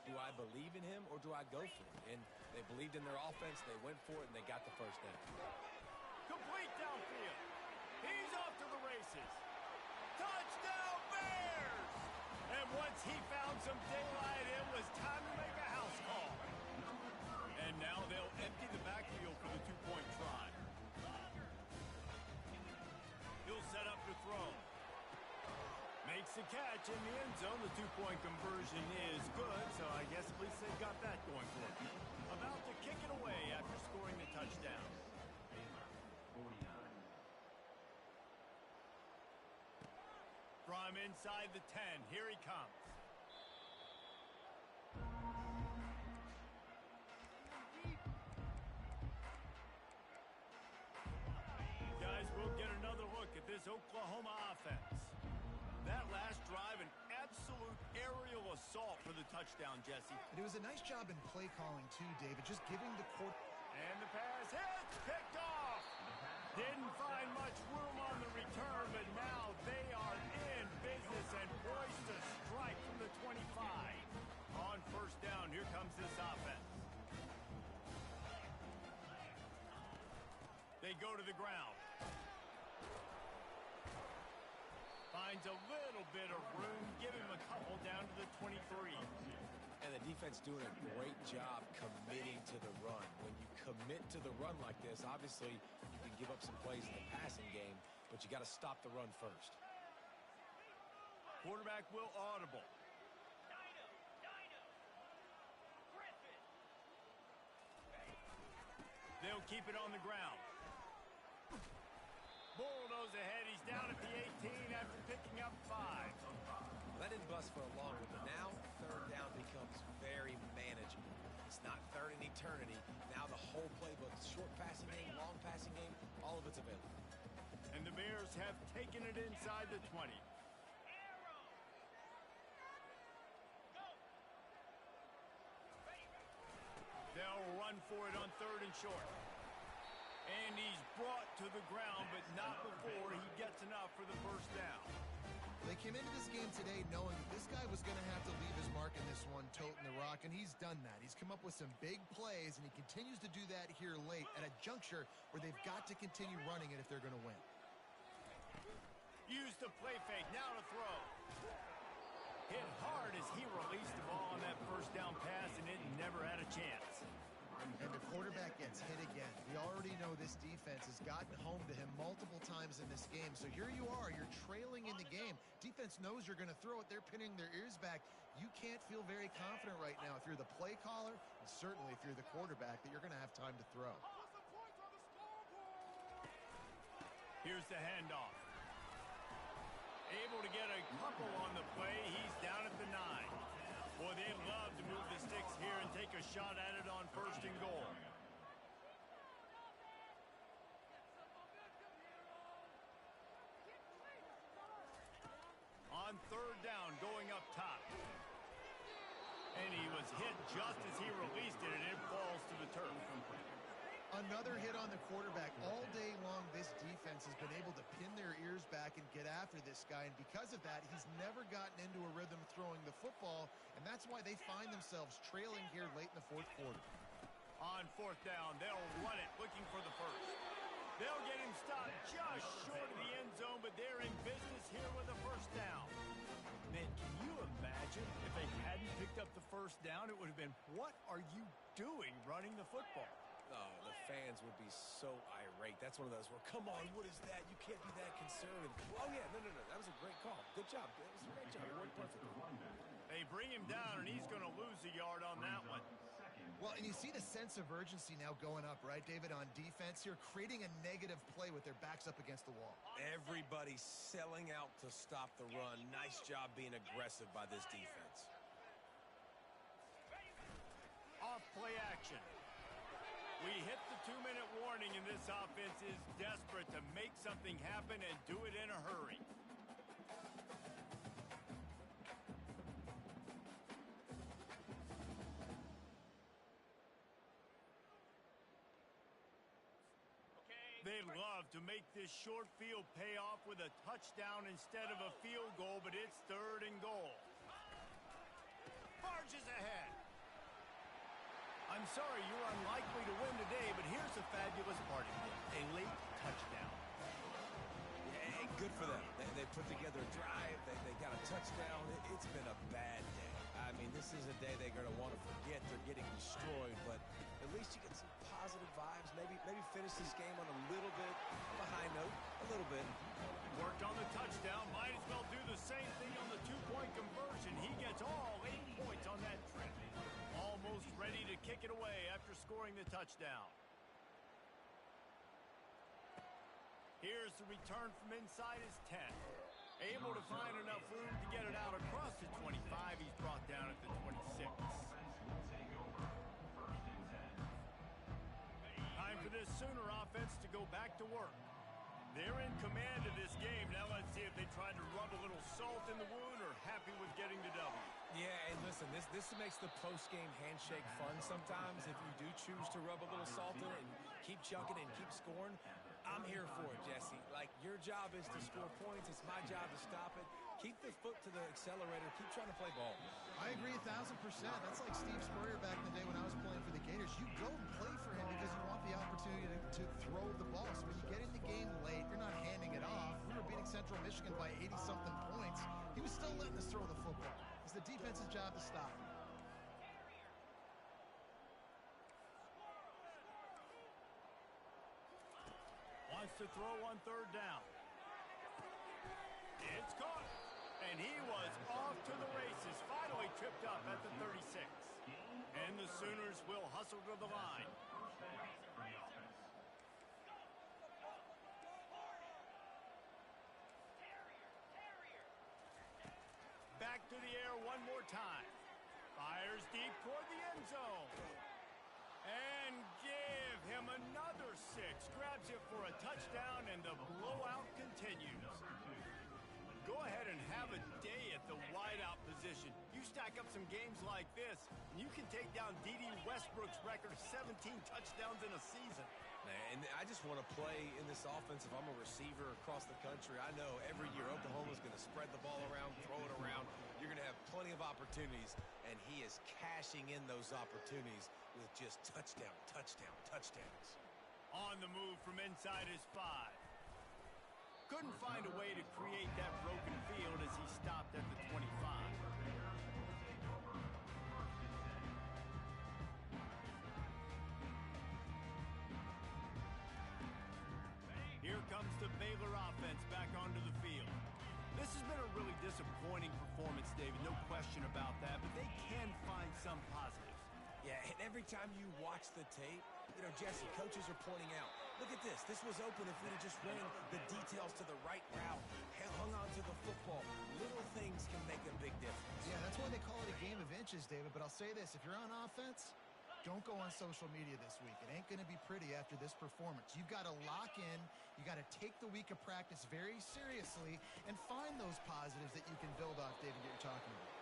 Do I believe in him or do I go for it? And they believed in their offense. They went for it, and they got the first down. Complete downfield. He's off to the races. Touchdown, Bears! And once he found some daylight, it was time to make a house call. And now they'll empty the backfield for the two-point try. catch in the end zone. The two-point conversion is good, so I guess at least they've got that going for them. About to kick it away after scoring the touchdown. 49. From inside the 10, here he comes. Guys, we'll get another look at this Oklahoma offense. That last drive, an absolute aerial assault for the touchdown, Jesse. And it was a nice job in play calling, too, David, just giving the court. And the pass hits, picked off. Didn't find much room on the return, but now they are in business and poised to strike from the 25. On first down, here comes this offense. They go to the ground. Finds a little bit of room, give him a couple down to the 23. And the defense doing a great job committing to the run. When you commit to the run like this, obviously you can give up some plays in the passing game, but you got to stop the run first. Quarterback will audible. They'll keep it on the ground. Bulldoze ahead. He's down at the 18 after picking up 5. That didn't bust for a long one, but now third down becomes very manageable. It's not third in eternity. Now the whole playbook, short passing game, long passing game, all of it's available. And the Bears have taken it inside the 20. They'll run for it on third and short. And he's brought to the ground, but not before he gets enough for the first down. They came into this game today knowing that this guy was going to have to leave his mark in this one, toting the rock, and he's done that. He's come up with some big plays, and he continues to do that here late at a juncture where they've got to continue running it if they're going to win. Use the play fake, now to throw. Hit hard as he released the ball on that first down pass, and it never had a chance. And the quarterback gets hit again. We already know this defense has gotten home to him multiple times in this game. So here you are. You're trailing in the game. Defense knows you're going to throw it. They're pinning their ears back. You can't feel very confident right now if you're the play caller, and certainly if you're the quarterback, that you're going to have time to throw. Here's the handoff. Able to get a couple on the play. He's down at the 9. Boy, they love to move the sticks here and take a shot at it on first and goal. On third down, going up top. And he was hit just as he released it, and it falls to the turf. Another hit on the quarterback. All day long, this defense has been able to pin their ears back and get after this guy. And because of that, he's never gotten into a rhythm throwing the football. And that's why they find themselves trailing here late in the fourth quarter. On fourth down, they'll run it, looking for the first. They'll get him stopped just short of the end zone, but they're in business here with a first down. Man, can you imagine if they hadn't picked up the first down? It would have been, what are you doing running the football? Oh, the fans would be so irate. That's one of those where, come on, what is that? You can't be that conservative. Oh, yeah, no. That was a great call. Good job. That was a great job. It worked perfectly. They bring him down, and he's going to lose a yard on that one. Well, and you see the sense of urgency now going up, right, David, on defense here, creating a negative play with their backs up against the wall. Everybody's selling out to stop the run. Nice job being aggressive by this defense. Off play action. We hit the 2-minute warning, and this offense is desperate to make something happen and do it in a hurry. They'd love to make this short field pay off with a touchdown instead of a field goal, but it's third and goal. Barges ahead. I'm sorry you're unlikely to win today, but here's a fabulous part of it. A late touchdown. Yeah, good for them. They put together a drive. They got a touchdown. It's been a bad day. I mean, this is a day they're going to want to forget. They're getting destroyed, but at least you get some positive vibes. Maybe finish this game on a little bit of a high note. A little bit. Worked on the touchdown. Might as well do the same thing on the two-point conversion. He gets all 8 points on that trip. Almost ready to kick it away after scoring the touchdown. Here's the return from inside his 10. Able to find enough room to get it out across the 25. He's brought down at the 26. Time for this Sooner offense to go back to work. They're in command of this game. Now let's see if they try to rub a little salt in the wound or happy with getting the W. Yeah, and listen, this makes the post-game handshake fun sometimes if you do choose to rub a little salt in it and keep chunking and keep scoring. I'm here for it, Jesse. Like, your job is to score points. It's my job to stop it. Keep the foot to the accelerator. Keep trying to play ball. I agree 1,000%. That's like Steve Spurrier back in the day when I was playing for the Gators. You go and play for him because you want the opportunity to throw the ball. So when you get in the game late, you're not handing it off. We were beating Central Michigan by 80-something points. He was still letting us throw the football. It's the defense's job to stop him. Wants to throw on third down. It's caught. And he was off to the races. Finally tripped up at the 36. And the Sooners will hustle to the line. Back to the air one more time. Fires deep toward the end zone. And give him another 6. Grabs it for a touchdown, and the blowout continues. Go ahead and have a day at the wideout position. You stack up some games like this, and you can take down D.D. Westbrook's record of 17 touchdowns in a season. And I just want to play in this offense if I'm a receiver across the country. I know every year Oklahoma's going to spread the ball around, throw it around. You're going to have plenty of opportunities, and he is cashing in those opportunities with just touchdown, touchdown, touchdowns. On the move from inside his 5. Couldn't find a way to create that broken field as he stopped at the 25. Here comes the Baylor offense back onto the field. This has been a really disappointing performance, David, no question about that, but they can find some positives. Yeah, and every time you watch the tape, Jesse, coaches are pointing out, look at this. This was open if we'd have just ran the details to the right route, hung on to the football. Little things can make a big difference. Yeah, that's why they call it a game of inches, David. But I'll say this. If you're on offense, don't go on social media this week. It ain't going to be pretty after this performance. You've got to lock in. You got to take the week of practice very seriously and find those positives that you can build off, David, that you're talking about.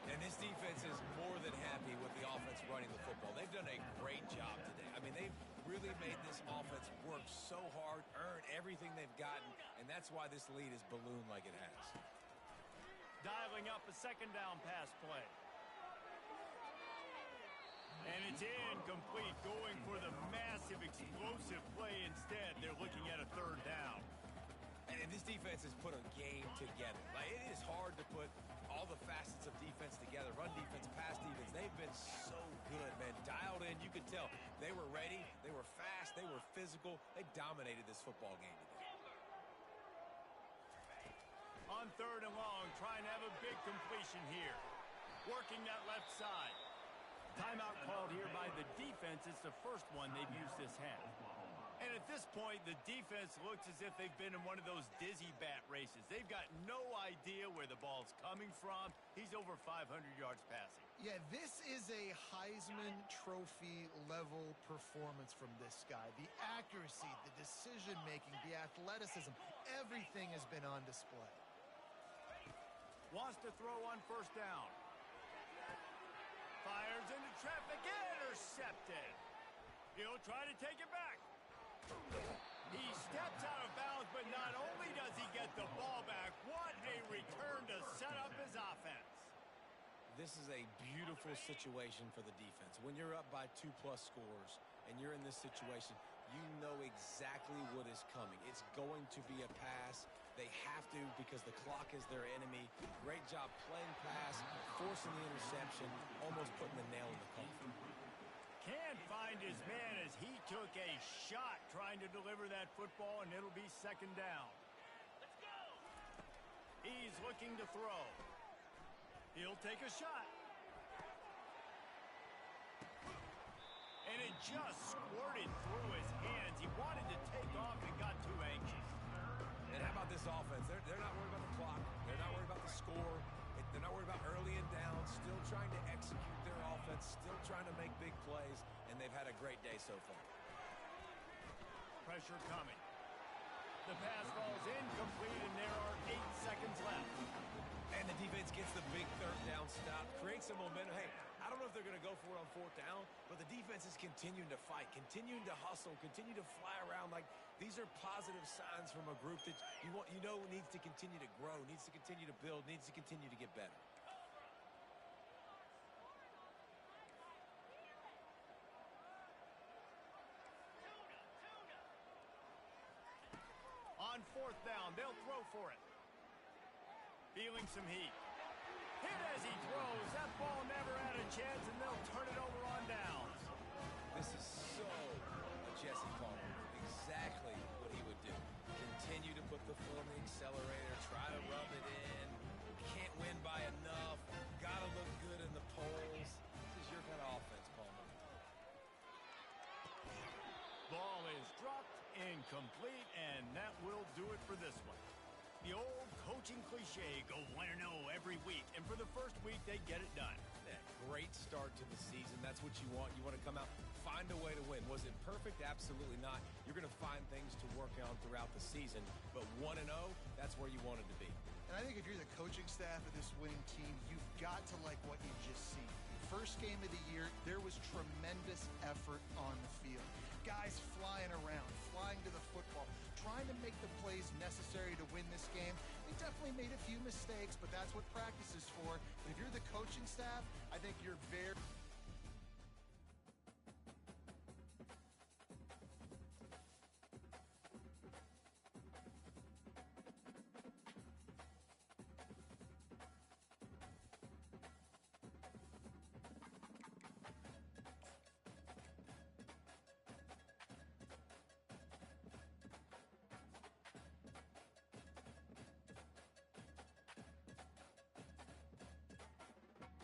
And this defense is more than happy with the offense running the football. They've done a great job today. I mean, they've really made this offense work so hard, earn everything they've gotten, and that's why this lead is ballooned like it has. Dialing up a second down pass play. And it's incomplete, going for the massive explosive play instead. They're looking at a third down. And this defense has put a game together. Like, it is hard to put all the facets of defense together. Run defense, pass defense. They've been so good, man. Dialed in. You could tell they were ready. They were fast. They were physical. They dominated this football game today. On third and long, trying to have a big completion here. Working that left side. Timeout called here by the defense. It's the first one they've used this half. And at this point, the defense looks as if they've been in one of those dizzy bat races. They've got no idea where the ball's coming from. He's over 500 yards passing. Yeah, this is a Heisman Trophy level performance from this guy. The accuracy, the decision-making, the athleticism, everything has been on display. Wants to throw on first down. Fires into traffic, intercepted. He'll try to take it back. He steps out of bounds, but not only does he get the ball back, what a return to set up his offense. This is a beautiful situation for the defense. When you're up by 2+ scores and you're in this situation, you know exactly what is coming. It's going to be a pass. They have to because the clock is their enemy. Great job playing pass, forcing the interception, almost putting the nail in the coffin. Can't find his man as he took a shot trying to deliver that football, and it'll be second down. He's looking to throw. He'll take a shot. And it just squirted through his hands. He wanted to take off and got too anxious. And how about this offense? They're not worried about the clock. They're not worried about the score. They're not worried about early and down. Still trying to execute their offense. Still trying to make big plays. And they've had a great day so far. Pressure coming. The pass falls incomplete, and there are 8 seconds left. And the defense gets the big third down stop, creates some momentum. Hey, I don't know if they're going to go for it on fourth down, but the defense is continuing to fight, continuing to hustle, continue to fly around. Like, these are positive signs from a group that you know needs to continue to grow, needs to continue to build, needs to continue to get better. On fourth down, they'll throw for it. Feeling some heat. Hit as he throws. That ball never had a chance, and they'll turn it over on downs. This is so a Jesse Palmer. Exactly what he would do. Continue to put the foot on the accelerator, try to rub it in. Can't win by enough. Gotta look good in the polls. This is your kind of offense, Palmer. Ball is dropped, incomplete, and that will do it for this one. The old coaching cliche, go 1-0 every week, and for the first week, they get it done. Yeah, great start to the season. That's what you want. You want to come out, find a way to win. Was it perfect? Absolutely not. You're going to find things to work on throughout the season, but 1-0, that's where you wanted to be. And I think if you're the coaching staff of this winning team, you've got to like what you've just seen. First game of the year, there was tremendous effort on the field. Guys flying around, flying to the football, trying to make the plays necessary to win this game. They definitely made a few mistakes, but that's what practice is for. But if you're the coaching staff, I think you're very...